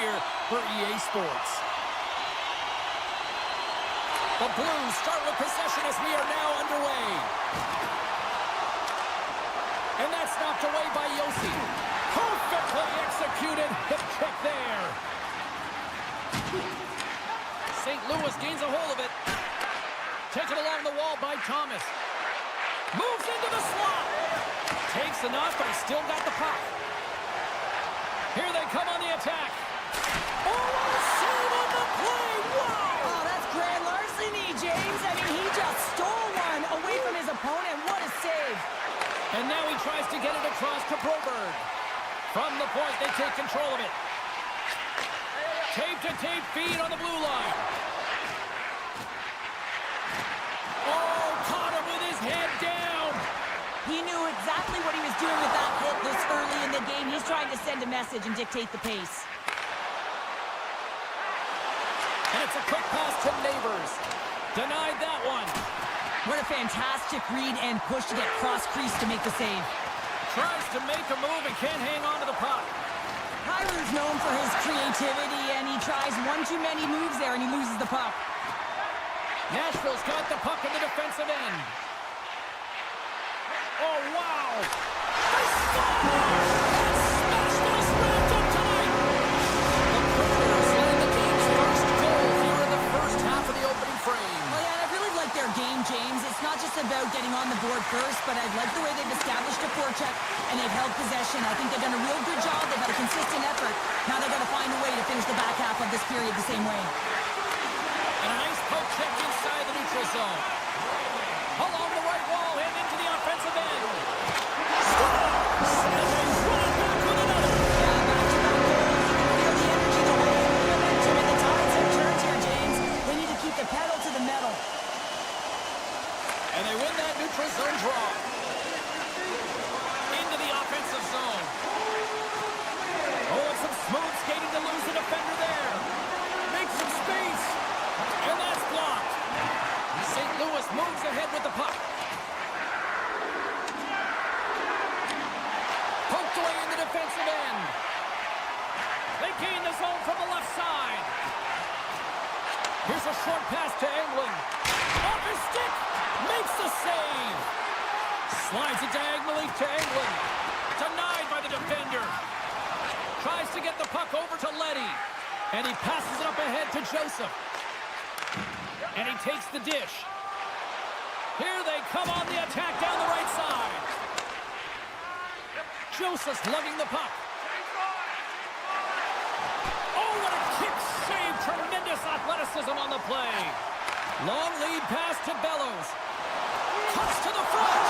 [SPEAKER 3] here for EA Sports. The Blues start with possession as we are now underway. And that's knocked away by Yossi. Perfectly executed hip kick there. St. Louis gains a hold of it. Taken along the wall by Thomas. Moves into the slot. Takes enough, but he's still got the puck. Here they come on the attack. Oh, what a save on the play! Wow!
[SPEAKER 2] Oh, that's grand larceny, James. I mean, he just stole one away from his opponent. What a save.
[SPEAKER 3] And now he tries to get it across to Broberg. From the point, they take control of it. Tape-to-tape feed on the blue line. Oh, caught him with his head down.
[SPEAKER 2] He knew exactly what he was doing with that hit this early in the game. He's trying to send a message and dictate the pace.
[SPEAKER 3] And it's a quick pass to Neighbors. Denied that one.
[SPEAKER 2] What a fantastic read and push to get cross-crease to make the save.
[SPEAKER 3] Tries to make a move and can't hang on to the puck.
[SPEAKER 2] Hyru's known for his creativity, and he tries one too many moves there, and he loses the puck.
[SPEAKER 3] Nashville's got the puck in the defensive end. Oh, wow! They score! Smash this wrapped up tonight! The Predators land the team's first goal here in the first half of the opening frame.
[SPEAKER 2] Well, yeah, I really like their game, James. It's not just about getting on the board first, but I like the way they've established a forecheck, and they've held possession. I think they've done a real good job. They've had a consistent effort. Now they've got to find a way to finish the back half of this period the same way.
[SPEAKER 3] And a nice poke check inside the neutral zone. Along the right wall and into the offensive end. Scores! And they run it back with another.
[SPEAKER 2] Yeah, back-to-back goals. You can feel the energy, the wave, the momentum, and the tides have turned here, James. They need to keep the pedal to the metal.
[SPEAKER 3] And they win that neutral zone draw. Into the offensive zone. Oh, and some smooth skating to lose the defender there. Make some space. And that's blocked. St. Louis moves ahead with the puck. Poked away in the defensive end. They gain the zone from the left side. Here's a short pass to Englund. Off his stick. Makes the save. Slides it diagonally to Englund. Denied by the defender. Tries to get the puck over to Leddy. And he passes it up ahead to Joseph. And he takes the dish. Here they come on the attack down the right side. Joseph's lugging the puck. Oh, what a kick save. Tremendous athleticism on the play. Long lead pass to Bellows. Cuts to the front.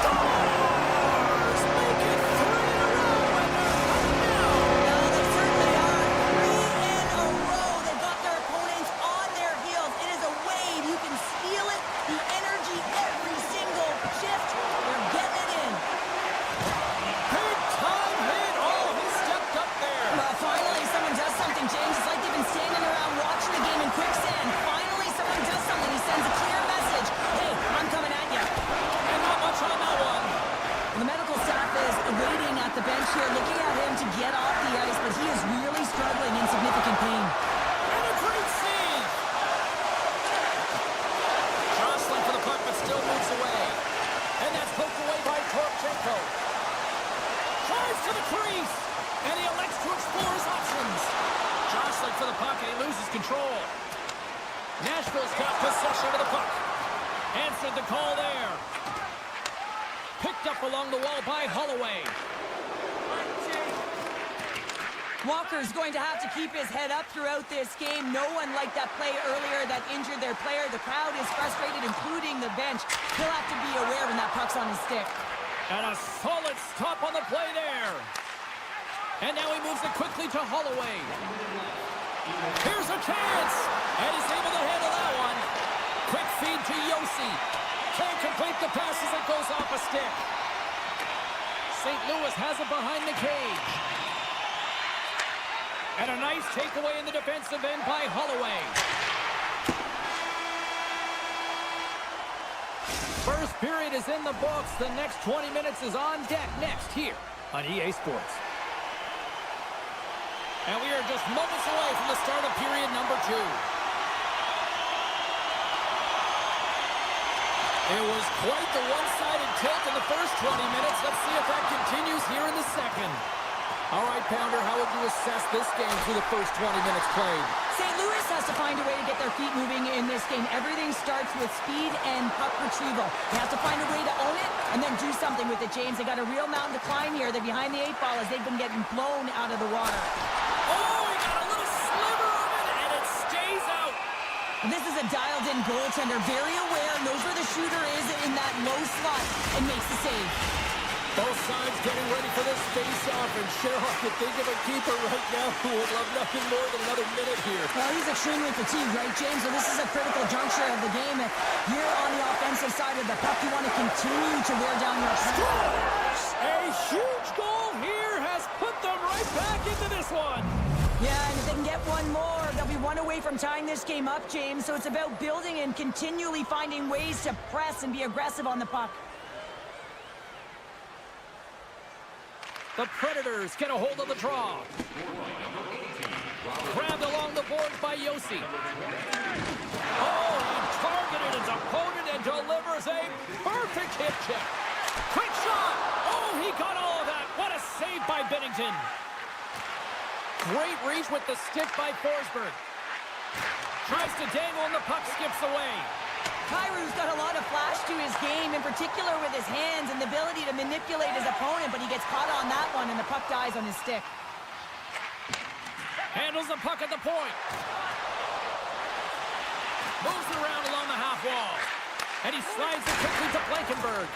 [SPEAKER 3] Scores! Make it 3 in a row, and they're hot now.
[SPEAKER 2] Now they certainly are. 3 in a row. They've got their opponents on their heels. It is a wave. You can feel it. The energy every single shift. They're getting it in.
[SPEAKER 3] Big time hit. Oh, he stepped up there.
[SPEAKER 2] Well, finally someone does something, James. It's like they've been standing around watching the game in quicksand. Finally someone does something. He sends a clear message. Hey, I'm coming at you.
[SPEAKER 3] And not much on that one.
[SPEAKER 2] The medical staff is waiting at the bench here, looking at him to get off the ice, but he is really struggling in significant pain.
[SPEAKER 3] And a great save. Jostling for the puck, but still moves away. And that's poked away by Torchenko. Tries to the crease. And he elects to explore his options. Jostling for the puck, and he loses control. Nashville's got possession of the puck. Answered the call there. Picked up along the wall by Holloway.
[SPEAKER 2] Walker's going to have to keep his head up throughout this game. No one liked that play earlier that injured their player. The crowd is frustrated, including the bench. He'll have to be aware when that puck's on his stick.
[SPEAKER 3] And a solid stop on the play there. And now he moves it quickly to Holloway. Here's a chance. And he's able to handle that one. Quick feed to Yossi. Can't complete the pass as it goes off a stick. St. Louis has it behind the cage. And a nice takeaway in the defensive end by Holloway. First period is in the books. The next 20 minutes is on deck next here on EA Sports. And we are just moments away from the start of period number 2. It was quite the one-sided tilt in the first 20 minutes. Let's see if that continues here in the second. All right, Pounder, how would you assess this game through the first 20 minutes played?
[SPEAKER 2] St. Louis has to find a way to get their feet moving in this game. Everything starts with speed and puck retrieval. They have to find a way to own it and then do something with it, James. They got a real mountain to climb here. They're behind the 8 ball as they've been getting blown out of the water.
[SPEAKER 1] Oh, he got a little sliver of it, and it stays out.
[SPEAKER 2] This is a dialed-in goaltender, very aware, knows where the shooter is in that low slot, and makes the save.
[SPEAKER 3] Both sides getting ready for this face-off, and Sherlock could think of a keeper right now who would love nothing more than another minute here.
[SPEAKER 2] Well, he's extremely fatigued, right, James? So this is a critical juncture of the game. If you're on the offensive side of the puck, you want to continue to wear down your opponent.
[SPEAKER 1] A huge goal here has put them right back into this one.
[SPEAKER 2] Yeah, and if they can get one more, they'll be one away from tying this game up, James. So it's about building and continually finding ways to press and be aggressive on the puck.
[SPEAKER 1] The Predators get a hold of the draw. Grabbed along the boards by Yossi. Oh, he targeted his opponent and delivers a perfect hip check. Quick shot. Oh, he got all of that. What a save by Binnington. Great reach with the stick by Forsberg. Tries to dangle and the puck skips away.
[SPEAKER 2] Kyrie's got a lot of flash to his game, in particular with his hands and the ability to manipulate his opponent, but he gets caught on that one and the puck dies on his stick.
[SPEAKER 1] Handles the puck at the point. Moves it around along the half wall. And he slides it quickly to Blankenberg.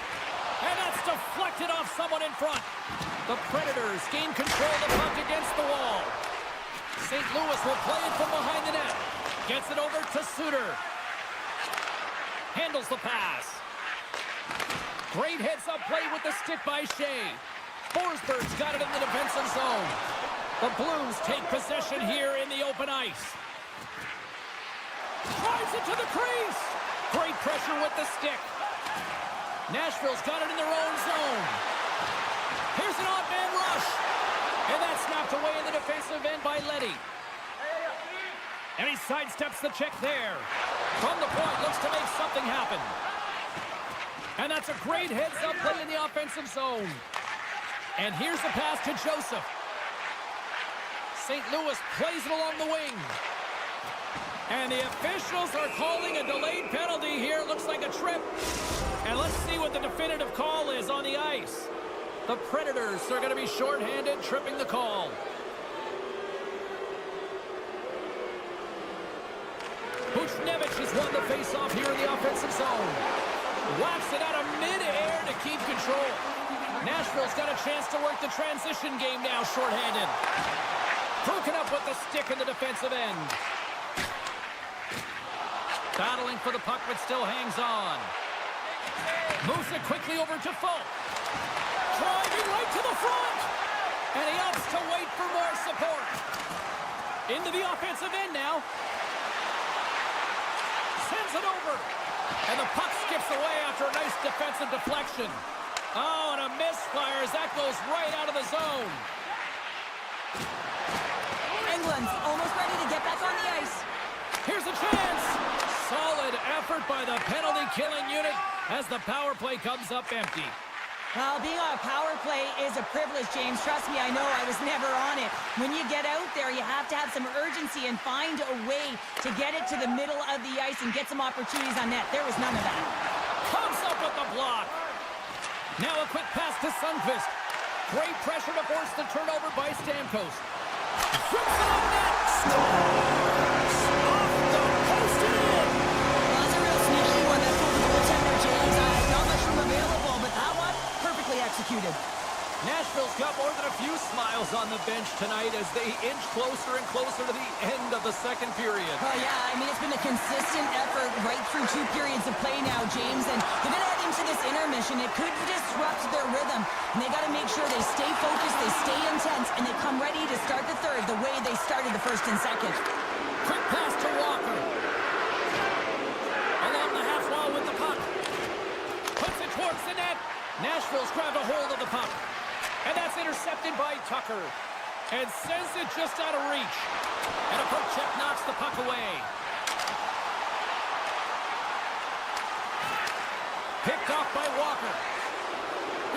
[SPEAKER 1] And that's deflected off someone in front. The Predators gain control of the puck against the wall. St. Louis will play it from behind the net. Gets it over to Suter. Handles the pass. Great heads-up play with the stick by Shea. Forsberg's got it in the defensive zone. The Blues take possession here in the open ice. Drives it to the crease. Great pressure with the stick. Nashville's got it in their own zone. Here's an odd man rush. And that's snapped away in the defensive end by Leddy. And he sidesteps the check there. From the point, looks to make something happen. And that's a great heads-up play in the offensive zone. And here's the pass to Joseph. St. Louis plays it along the wing. And the officials are calling a delayed penalty here. Looks like a trip. And let's see what the definitive call is on the ice. The Predators are going to be shorthanded, tripping the call. Buchnevich has won the faceoff here in the offensive zone. Whaps it out of mid-air to keep control. Nashville's got a chance to work the transition game now, shorthanded. Broken up with the stick in the defensive end. Battling for the puck, but still hangs on. Moves it quickly over to Falk. Driving right to the front. And he opts to wait for more support. Into the offensive end now. Sends it over. And the puck skips away after a nice defensive deflection. Oh, and a misfire as that goes right out of the zone.
[SPEAKER 2] England's almost ready to get back on the ice.
[SPEAKER 1] Here's a chance. Solid effort by the penalty-killing unit as the power play comes up empty.
[SPEAKER 2] Well, being on a power play is a privilege, James. Trust me, I know. I was never on it. When you get out there, you have to have some urgency and find a way to get it to the middle of the ice and get some opportunities on net. There was none of that.
[SPEAKER 1] Comes up with the block. Now a quick pass to Sundqvist. Great pressure to force the turnover by Stamkos. Flips it on net. Scores! Off the post and in.
[SPEAKER 2] Well, that's a real sneaky one. That's over the goaltender, James. Not much room available, but that one, perfectly executed.
[SPEAKER 1] Nashville's got more than a few smiles on the bench tonight as they inch closer and closer to the end of the second period.
[SPEAKER 2] Oh, yeah, I mean, it's been a consistent effort right through 2 periods of play now, James, and they're going to head into this intermission. It could disrupt their rhythm, and they got to make sure they stay focused, they stay intense, and they come ready to start the third the way they started the first and second.
[SPEAKER 1] Quick pass to Walker. Along the half wall with the puck. Puts it towards the net. Nashville's grabbed a hold of the puck. And that's intercepted by Tucker. and sends it just out of reach. And a poke check knocks the puck away. Picked off by Walker.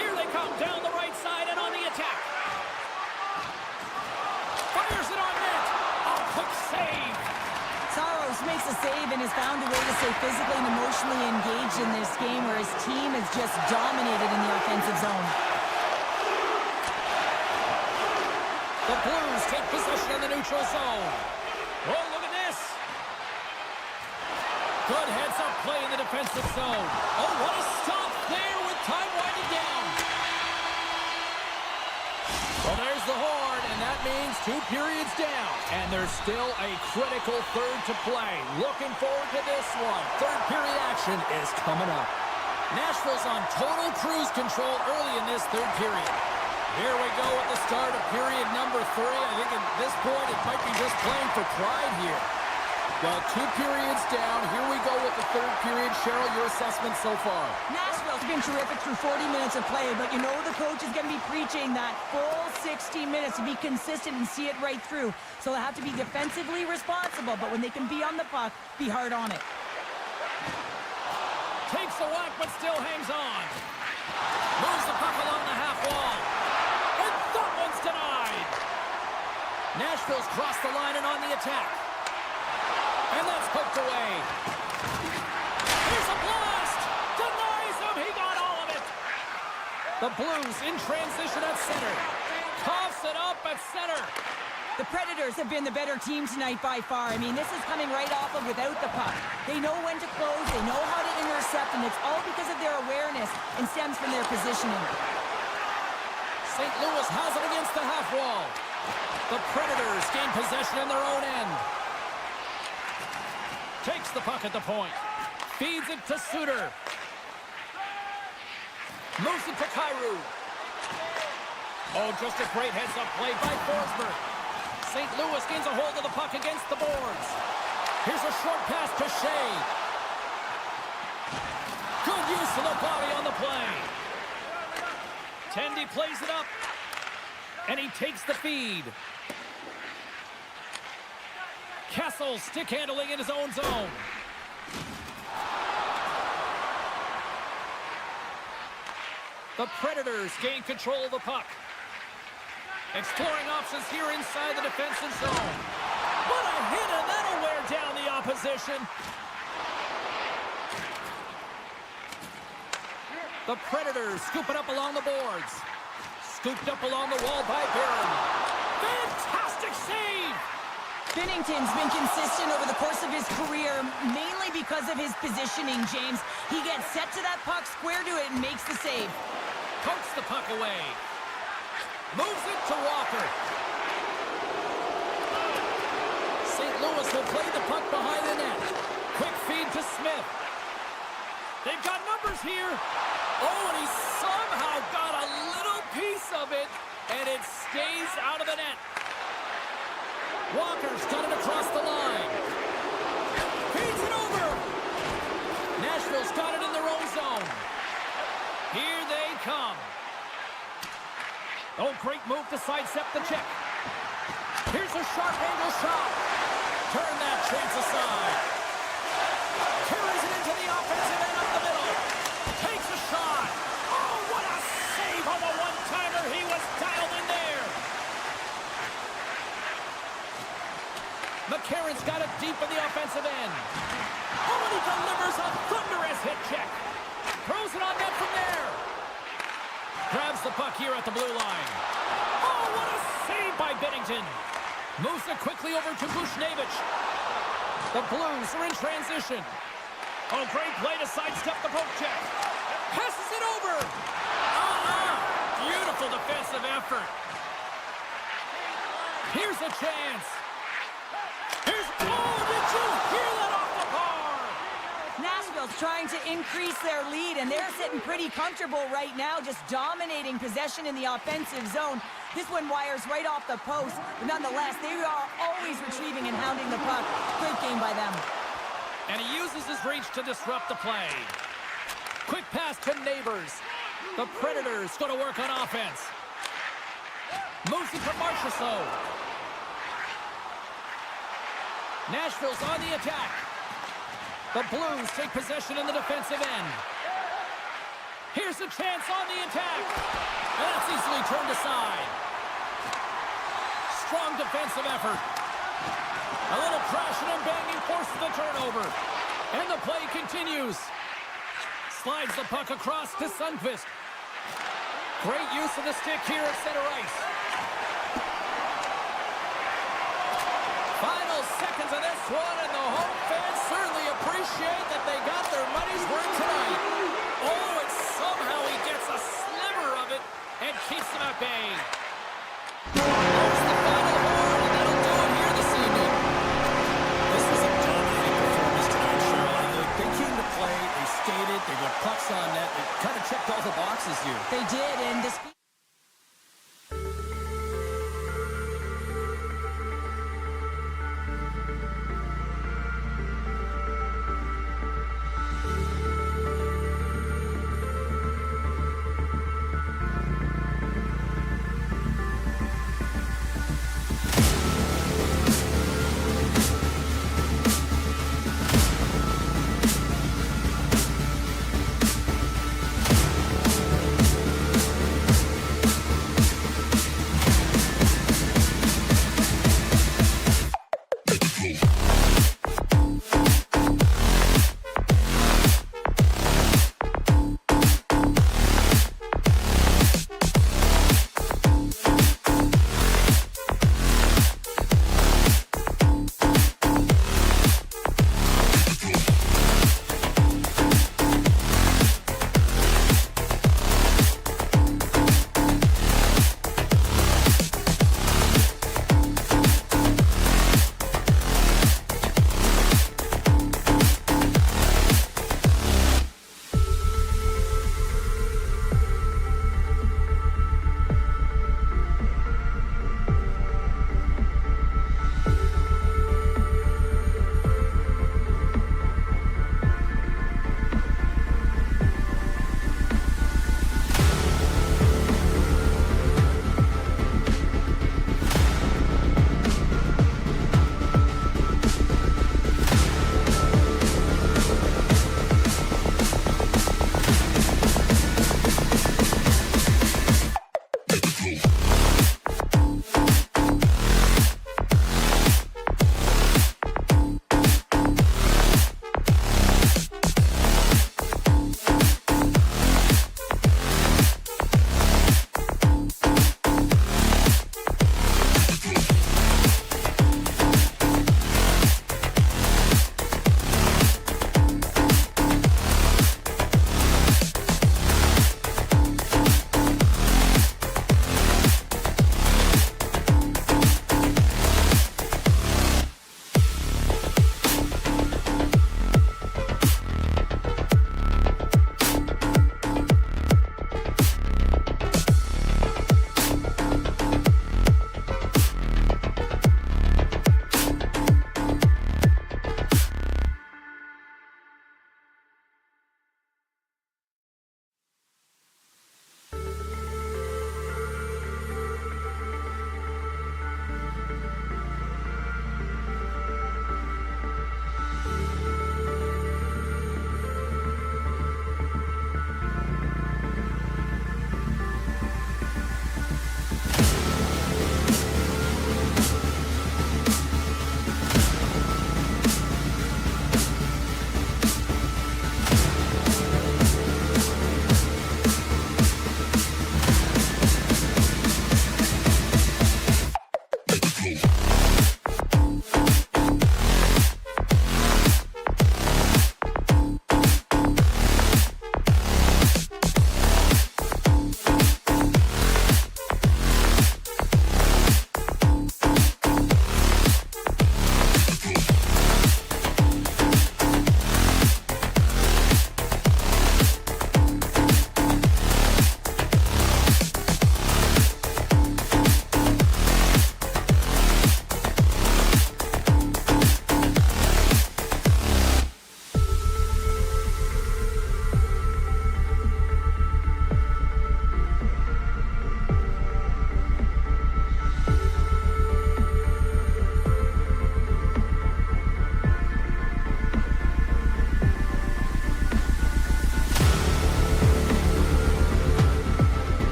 [SPEAKER 1] Here they come down the right side and on the attack. Fires it on net. A quick save.
[SPEAKER 2] Saros makes a save and has found a way to stay physically and emotionally engaged in this game where his team has just dominated in the offensive zone.
[SPEAKER 1] The Blues take possession of the neutral zone. Oh, look at this. Good heads-up play in the defensive zone. Oh, what a stop there with time winding down. Well, there's the horn, and that means 2 periods down. And there's still a critical third to play. Looking forward to this one. Third period action is coming up. Nashville's on total cruise control early in this third period. Here we go at the start of period number 3. I think at this point it might be just playing for pride here. Well, 2 periods down. Here we go with the third period. Cheryl, your assessment so far?
[SPEAKER 2] Nashville's been terrific through 40 minutes of play, but you know the coach is going to be preaching that full 60 minutes to be consistent and see it right through. So they have to be defensively responsible, but when they can be on the puck, be hard on it.
[SPEAKER 1] Takes the whack, but still hangs on. Moves the puck along the half wall. And that one's denied. Nashville's crossed the line and on the attack. And that's poked away. Here's a blast. Denies him. He got all of it. The Blues in transition at center. Coughs it up at center.
[SPEAKER 2] The Predators have been the better team tonight by far. I mean, this is coming right off of without the puck. They know when to close, they know how to intercept, and it's all because of their awareness and stems from their positioning.
[SPEAKER 1] St. Louis has it against the half wall. The Predators gain possession in their own end. Takes the puck at the point. Feeds it to Suter. Moves it to Kyrou. Oh, just a great heads-up play by Forsberg. St. Louis gains a hold of the puck against the boards. Here's a short pass to Shea. Good use of the body on the play. Tendy plays it up. And he takes the feed. Kessel stick handling in his own zone. The Predators gain control of the puck. Exploring options here inside the defensive zone. What a hit, and that'll wear down the opposition. The Predators scoop it up along the boards. Scooped up along the wall by Barron. Fantastic save!
[SPEAKER 2] Binnington's been consistent over the course of his career, mainly because of his positioning, James. He gets set to that puck, square to it, and makes the save.
[SPEAKER 1] Pokes the puck away. Moves it to Walker. St. Louis will play the puck behind the net. Quick feed to Smith. They've got numbers here. Oh, and he somehow got a little piece of it, and it stays out of the net. Walker's got it across the line. Feeds it over. Nashville's got it in their own zone. Here they come. Oh, great move to sidestep the check. Here's a sharp angle shot. Turn that chance aside. Carries it into the offensive end up the middle. Takes a shot. Oh, what a save on the one-timer. He was dialed in there. McCarron's got it deep in the offensive end. Oh, and he delivers a thunderous hit check. Throws it on net from there. Grabs the puck here at the blue line. Oh, what a save by Binnington. Moves it quickly over to Buchnevich. The Blues are in transition. Oh, great play to sidestep the poke check. Passes it over. Beautiful defensive effort. Here's a chance. Oh, did you hear that off the bar?
[SPEAKER 2] Nashville's trying to increase their lead, and they're sitting pretty comfortable right now, just dominating possession in the offensive zone. This one wires right off the post, but nonetheless, they are always retrieving and hounding the puck. Great game by them.
[SPEAKER 1] And he uses his reach to disrupt the play. Quick pass to Neighbors. The Predators go to work on offense. Moves it to Marchessault. Nashville's on the attack. The Blues take possession in the defensive end. Here's a chance on the attack. And that's easily turned aside. Strong defensive effort. A little crashing and banging forces the turnover. And the play continues. Slides the puck across to Sundqvist. Great use of the stick here at center ice. Final seconds of this one, and the home fans certainly appreciate that they got their money's worth tonight. Oh, and somehow he gets a sliver of it and keeps them at bay. There's the final horn, and that'll do it here this evening.
[SPEAKER 3] This was a dominating performance tonight, Cheryl. They came to play, they skated, they got pucks on net, they kind of checked all the boxes here.
[SPEAKER 2] They did, and this...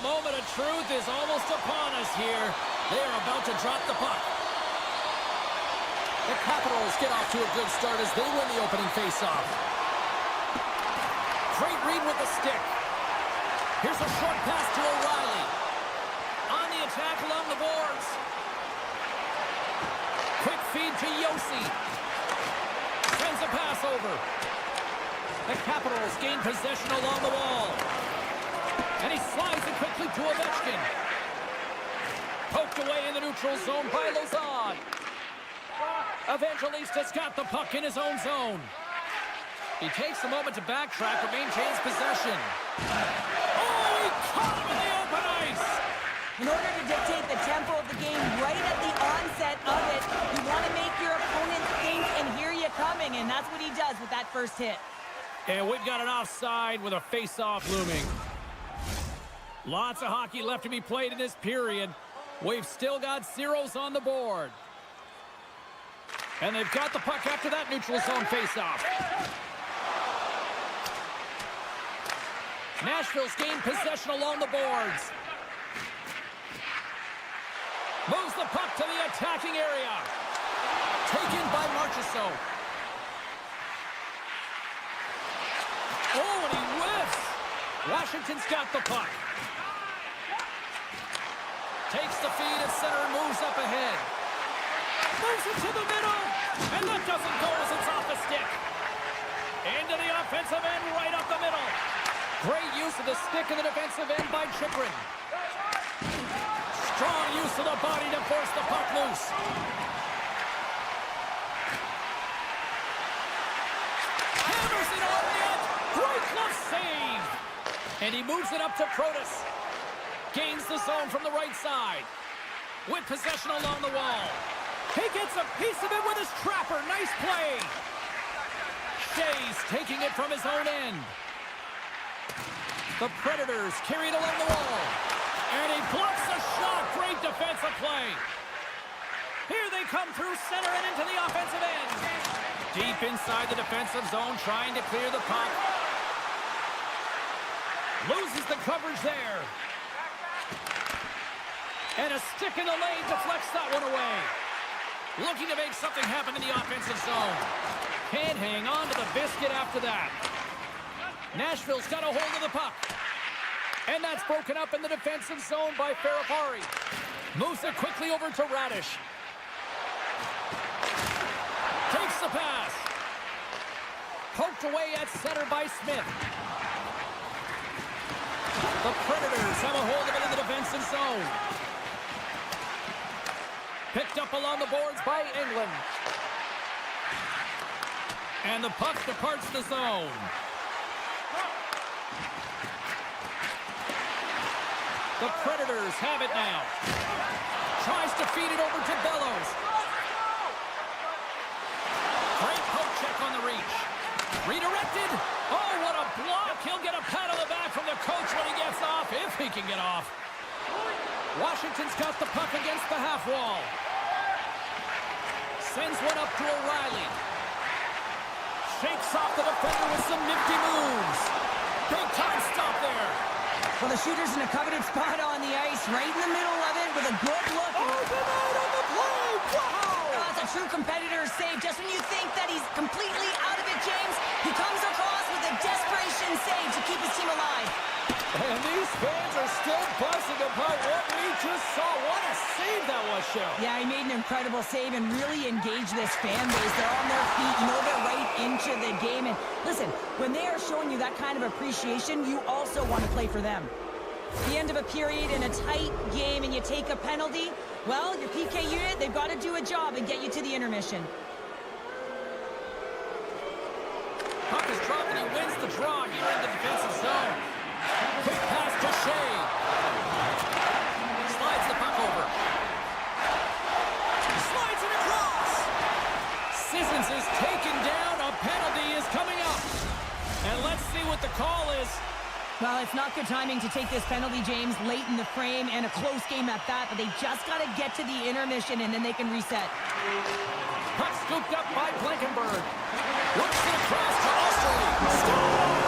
[SPEAKER 1] moment of truth is almost upon us here. They are about to drop the puck.
[SPEAKER 3] The Capitals get off to a good start as they win the opening faceoff.
[SPEAKER 1] Great read with the stick. Here's a short pass to O'Reilly. On the attack along the boards. Quick feed to Yossi. Sends a pass over. The Capitals gain possession along the wall. And he slides it quickly to Ovechkin. Poked away in the neutral zone by Lozon. Evangelista's got the puck in his own zone. He takes a moment to backtrack but maintains possession. Oh, he caught him in the open ice!
[SPEAKER 2] In order to dictate the tempo of the game right at the onset of it, you want to make your opponent think and hear you coming, and that's what he does with that first hit.
[SPEAKER 1] And we've got an offside with a face-off looming. Lots of hockey left to be played in this period. We've still got zeros on the board. And they've got the puck after that neutral zone face-off. Nashville's gained possession along the boards. Moves the puck to the attacking area.
[SPEAKER 3] Taken by Marchessault.
[SPEAKER 1] Oh, and he whiffs. Washington's got the puck. Takes the feed at center and moves up ahead. Moves it to the middle. And that doesn't go as it's off the stick. Into the offensive end, right up the middle. Great use of the stick in the defensive end by Chychrun. Strong use of the body to force the puck loose. Hammers it on net. Great glove save. And he moves it up to Protas. Gains the zone from the right side. With possession along the wall. He gets a piece of it with his trapper. Nice play. Shea's taking it from his own end. The Predators carry it along the wall. And he blocks the shot. Great defensive play. Here they come through center and into the offensive end. Deep inside the defensive zone, trying to clear the puck. Loses the coverage there. And a stick in the lane deflects that one away. Looking to make something happen in the offensive zone. Can't hang on to the biscuit after that. Nashville's got a hold of the puck. And that's broken up in the defensive zone by Ferrapari. Moves it quickly over to Radish. Takes the pass. Poked away at center by Smith. The Predators have a hold of it in the defensive zone. Picked up along the boards by England. And the puck departs the zone. The Predators have it now. Tries to feed it over to Bellows. Great poke check on the reach. Redirected. Oh, what a block. He'll get a pat on the back from the coach when he gets off, if he can get off. Washington's got the puck against the half wall. Sends one up to O'Reilly. Shakes off the defender with some nifty moves. Big time stop there.
[SPEAKER 2] Well, the shooter's in a coveted spot on the ice, right in the middle of it with a good look.
[SPEAKER 1] Oh, denied on the play. Wow.
[SPEAKER 2] That's a true competitor's save. Just when you think that he's completely out of it, James, he comes across with a desperation save to keep his team alive.
[SPEAKER 1] And these fans are still buzzing about what we just saw. What a save that was, Shell.
[SPEAKER 2] Yeah, he made an incredible save and really engaged this fan base. They're on their feet. You know they're right into the game. And listen, when they are showing you that kind of appreciation, you also want to play for them. The end of a period in a tight game and you take a penalty, well, your PK unit, they've got to do a job and get you to the intermission.
[SPEAKER 1] Puck is dropped and he wins the draw here in the defensive zone. Quick pass to Shea. Slides the puck over. Slides it across. Sissons is taken down. A penalty is coming up. And let's see what the call is.
[SPEAKER 2] Well, it's not good timing to take this penalty, James, late in the frame and a close game at that, but they just got to get to the intermission and then they can reset.
[SPEAKER 1] Puck scooped up by Blankenberg. Works it across to Osterley. Scores!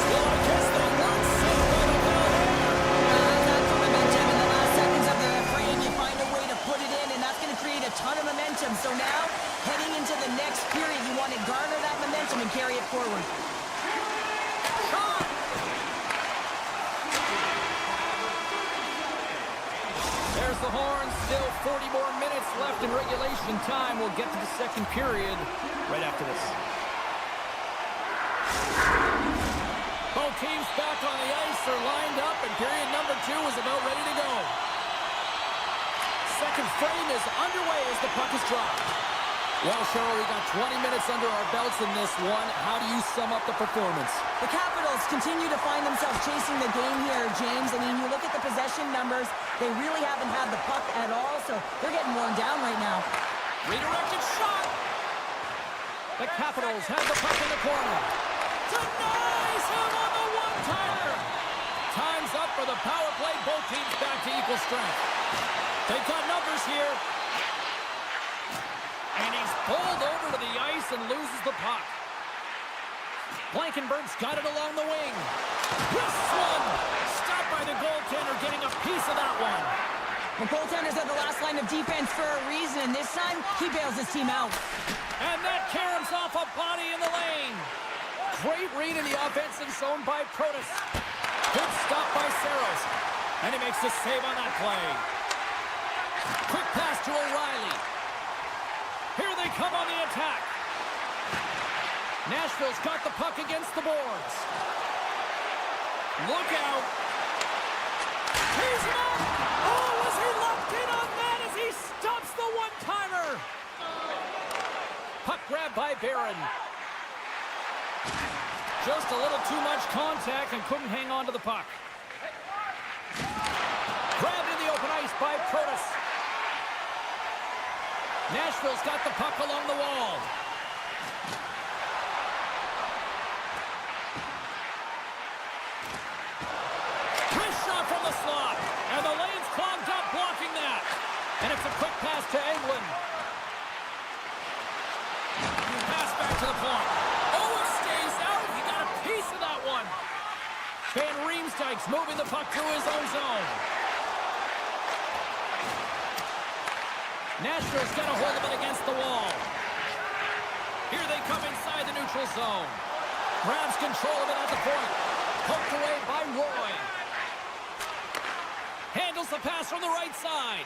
[SPEAKER 1] Well, I guess they weren't safe by the penalty. 40 more minutes left in regulation time. We'll get to the second period right after this. Both teams back on the ice are lined up, and period number 2 is about ready to go. Second frame is underway as the puck is dropped. Well, Cheryl, we got 20 minutes under our belts in this one. How do you sum up the performance?
[SPEAKER 2] The Capitals continue to find themselves chasing the game here, James. I mean, you look at the possession numbers, they really haven't had the puck at all, so they're getting worn down right now.
[SPEAKER 1] Redirected shot. The Capitals have the puck in the corner. Denies him on the one-timer. Time's up for the power play. Both teams back to equal strength. They've got numbers here. And he's pulled over to the ice and loses the puck. Blankenberg's got it along the wing. This one stopped by the goaltender, getting a piece of that one.
[SPEAKER 2] The goaltender's at the last line of defense for a reason, and this time he bails his team out.
[SPEAKER 1] And that caroms off a body in the lane. Great read in the offensive zone by Protas. Good stop by Saros. And he makes the save on that play. Quick pass to O'Reilly. Here they come on the attack. Nashville's got the puck against the boards. Look out. He's up. Oh, was he locked in on that as he stops the one-timer? Puck grab by Barron. Just a little too much contact and couldn't hang on to the puck. Grabbed in the open ice by Protas. Nashville's got the puck along the wall. Wrist shot from the slot. And the lane's clogged up, blocking that. And it's a quick pass to Englund. Pass back to the point. Oh, it stays out. He got a piece of that one. Van Riemsdyk's moving the puck through his own zone. Nashville's got a hold of it against the wall. Here they come inside the neutral zone. Grabs control of it at the point. Poked away by Roy. Handles the pass from the right side.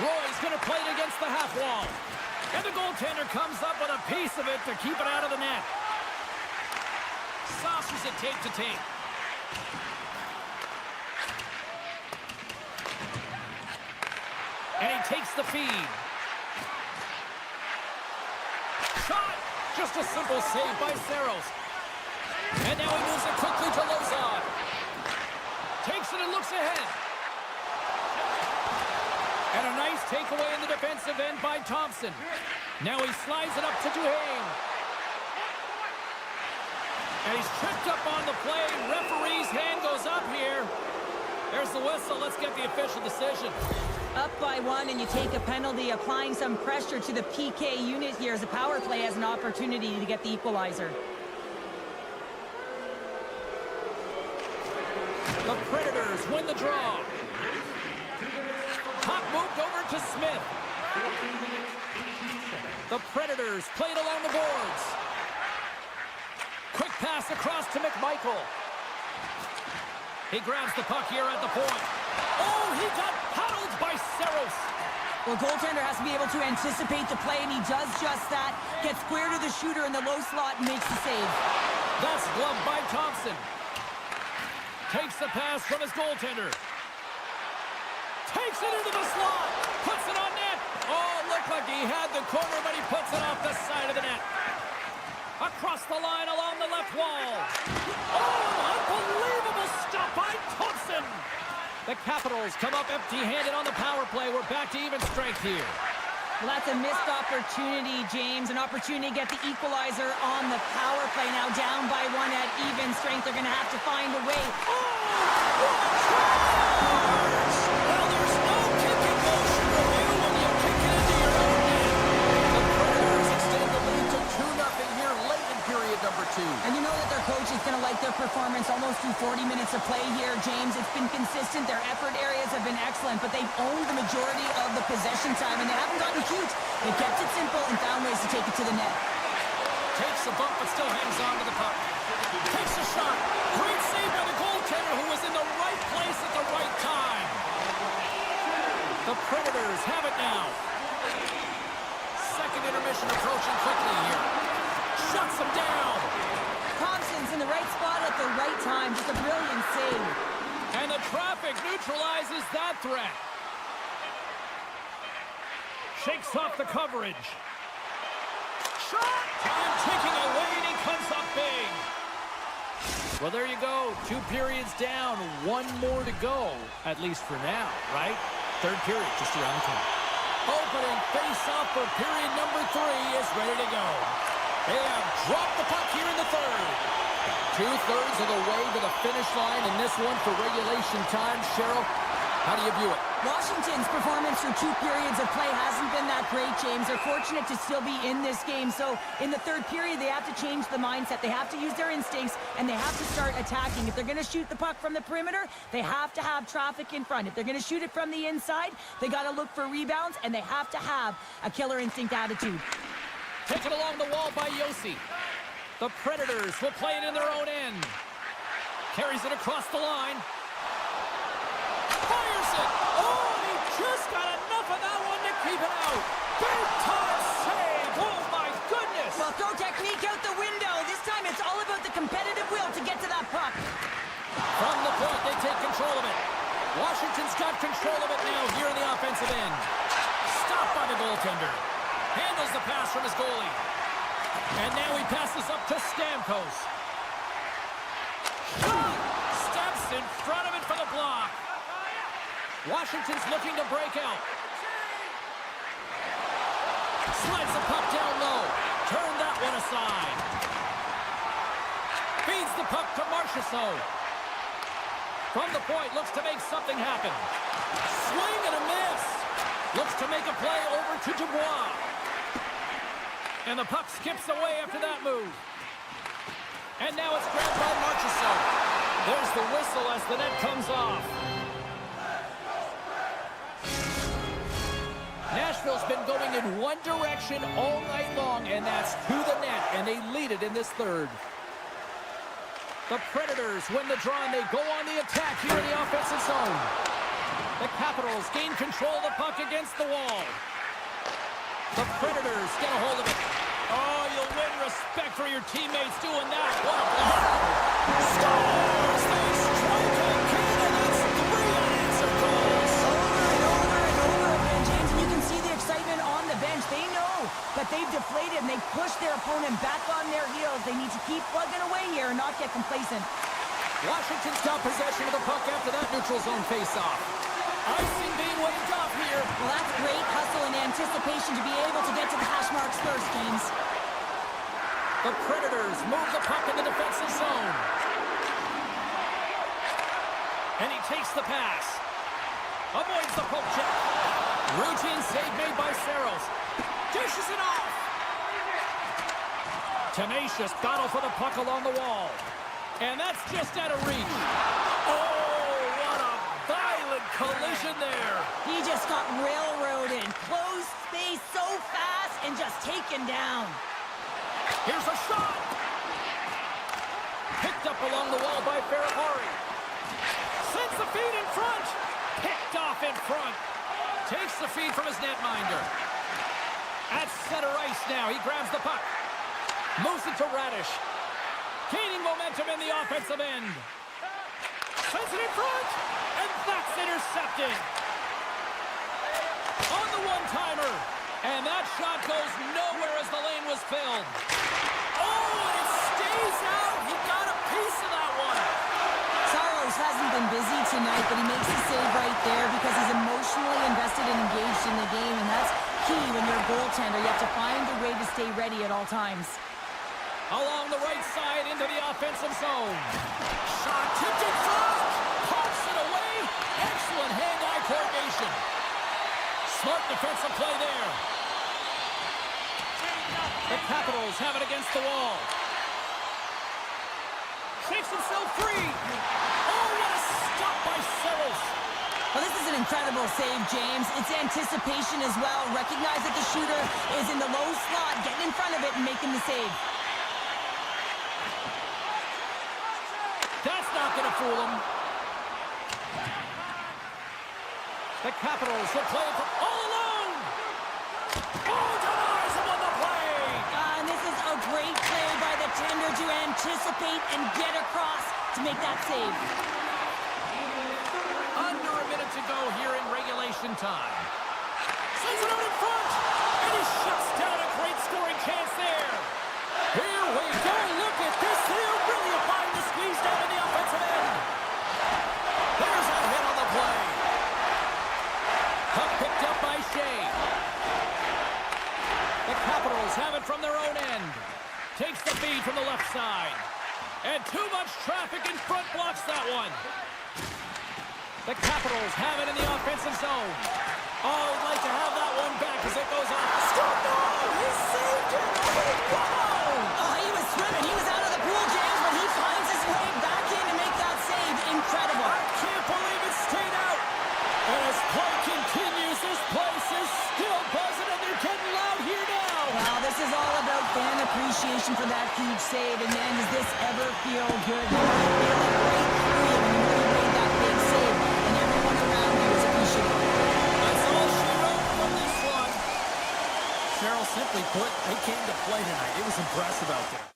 [SPEAKER 1] Roy's going to play it against the half wall. And the goaltender comes up with a piece of it to keep it out of the net. Saucers it tape to tape. And he takes the feed. Shot! Just a simple save by Saros. And now he moves it quickly to Lozon. Takes it and looks ahead. And a nice takeaway in the defensive end by Thompson. Now he slides it up to Duhaime. And he's tripped up on the play. Referee's hand goes up here. There's the whistle. Let's get the official decision.
[SPEAKER 2] Up by 1 and you take a penalty, applying some pressure to the PK unit here as the power play has an opportunity to get the equalizer.
[SPEAKER 1] The Predators win the draw. Puck moved over to Smith. The Predators played along the boards. Quick pass across to McMichael. He grabs the puck here at the point. Oh, he got paddled by Saros.
[SPEAKER 2] Well, goaltender has to be able to anticipate the play, and he does just that. Gets square to the shooter in the low slot and makes the save.
[SPEAKER 1] That's gloved by Thompson. Takes the pass from his goaltender. Takes it into the slot. Puts it on net. Oh, looked like he had the corner, but he puts it off the side of the net. Across the line along the left wall. Oh, unbelievable stop by Thompson. The Capitals come up empty-handed on the power play. We're back to even strength here.
[SPEAKER 2] Well, that's a missed opportunity, James. An opportunity to get the equalizer on the power play. Now down by 1 at even strength. They're going to have to find a way. Oh, what a charge!
[SPEAKER 1] Well, there's no kicking motion review when you kick it into your own net. The Predators extend the lead to 2-0 here late in period number 2.
[SPEAKER 2] And you know that their coach is going to like their performance almost through 40 minutes of play here, James. It's been consistent. Their effort areas have been excellent, but they've owned the majority of the possession time, and they haven't gotten cute. They've kept it simple and found ways to take it to the net.
[SPEAKER 1] Takes a bump, but still hangs on to the puck. Takes a shot. Great save by the goaltender, who was in the right place at the right time.
[SPEAKER 3] Predators have it now. Second intermission approaching quickly here. Shuts them down.
[SPEAKER 2] Thompson's in the right spot at the right time. Just a brilliant save.
[SPEAKER 1] And the traffic neutralizes that threat. Shakes off the coverage. Shot! Time ticking away, and he comes up big. Well, there you go. 2 periods down. 1 more to go, at least for now, right? Third period just around the corner.
[SPEAKER 3] Opening face-off for period number 3 is ready to go. They have dropped the puck here in the third. 2/3 of the way to the finish line in this one for regulation time. Cheryl, how do you view it?
[SPEAKER 2] Washington's performance through 2 periods of play hasn't been that great, James. They're fortunate to still be in this game. So in the third period, they have to change the mindset. They have to use their instincts, and they have to start attacking. If they're going to shoot the puck from the perimeter, they have to have traffic in front. If they're going to shoot it from the inside, they got to look for rebounds, and they have to have a killer instinct attitude.
[SPEAKER 1] Taken along the wall by Yossi. The Predators will play it in their own end. Carries it across the line. Fires it! Oh, he just got enough of that one to keep it out. Big time save! Oh, my goodness!
[SPEAKER 2] Well, throw technique out the window. This time it's all about the competitive will to get to that puck.
[SPEAKER 3] From the point, they take control of it. Washington's got control of it now here in the offensive end. Stopped by the goaltender. Handles the pass from his goalie. And now he passes up to Stamkos. Shot! Steps in front of it for the block. Washington's looking to break out. Slides the puck down low. Turn that one aside. Feeds the puck to Marchessault. From the point, looks to make something happen. Swing and a miss. Looks to make a play over to Dubois. And the puck skips away after that move. And now it's grabbed by Marchessault. There's the whistle as the net comes off. Nashville's been going in one direction all night long, and that's to the net, and they lead it in this third. The Predators win the draw, and they go on the attack here in the offensive zone. The Capitals gain control of the puck against the wall. The Predators get a hold of it. Oh, you'll win respect for your teammates doing that. What a block. Scores! They strike again, and that's 3 unanswered goals.
[SPEAKER 2] Over and over again, James, and you can see the excitement on the bench. They know that they've deflated, and they've pushed their opponent back on their heels. They need to keep plugging away here and not get complacent.
[SPEAKER 3] Washington's got possession of the puck after that neutral zone faceoff. Icing being waved off here.
[SPEAKER 2] Well, that's great hustle and anticipation to be able to get to the hash marks first, James.
[SPEAKER 3] The Predators move the puck in the defensive zone.
[SPEAKER 1] And he takes the pass. Avoids the poke check.
[SPEAKER 3] Routine save made by Saros.
[SPEAKER 1] Dishes it off. Tenacious battle for the puck along the wall. And that's just out of reach. Oh, what a violent collision there.
[SPEAKER 2] He just got railroaded. Closed space so fast and just taken down.
[SPEAKER 1] Here's a shot. Picked up along the wall by Ferrari. Sends the feed in front. Picked off in front. Takes the feed from his netminder. At center ice now. He grabs the puck. Moves it to Radish. Gaining momentum in the offensive end. Sends it in front. And that's intercepted. On the one-timer. And that shot goes nowhere as the lane was filled. Oh, and it stays out. He got a piece of that one.
[SPEAKER 2] Saros hasn't been busy tonight, but he makes the save right there because he's emotionally invested and engaged in the game, and that's key when you're a goaltender. You have to find a way to stay ready at all times.
[SPEAKER 1] Along the right side into the offensive zone. Shot tipped in front. Pumps it away. Excellent hand-eye coordination. Smart defensive play there. The Capitals have it against the wall. Shakes himself free. Oh, what a stop by Saros.
[SPEAKER 2] Well, this is an incredible save, James. It's anticipation as well. Recognize that the shooter is in the low slot, getting in front of it and making the save.
[SPEAKER 1] That's not going to fool him. The Capitals will play for all
[SPEAKER 2] to anticipate and get across to make that save.
[SPEAKER 1] Under a minute to go here in regulation time. Sends it out in front, and he shuts down a great scoring chance there. Here we go. Look at this. They're really applying the squeeze down in the offensive end. There's a hit on the play. Puck picked up by Shea. The Capitals have it from their own end. Takes the feed from the left side. And too much traffic in front blocks that one. The Capitals have it in the offensive zone. Oh, I'd like to have that one back as it goes off.
[SPEAKER 2] Score! No! He saved it! Oh, wow! Oh, he was swimming. He was out of the pool, James, but he finds his way back in to make that save. Incredible.
[SPEAKER 1] I can't believe it stayed out. And as play continues, this place is still buzzing, and they're getting loud here now.
[SPEAKER 2] Well, this is all about fan appreciation for that huge save. And man, does this ever feel good? You know, you feel like right through you when you really made that big save, and everyone around you is appreciative.
[SPEAKER 1] That's all she wrote from this one.
[SPEAKER 3] Cheryl, simply put, they came to play tonight. It was impressive out there.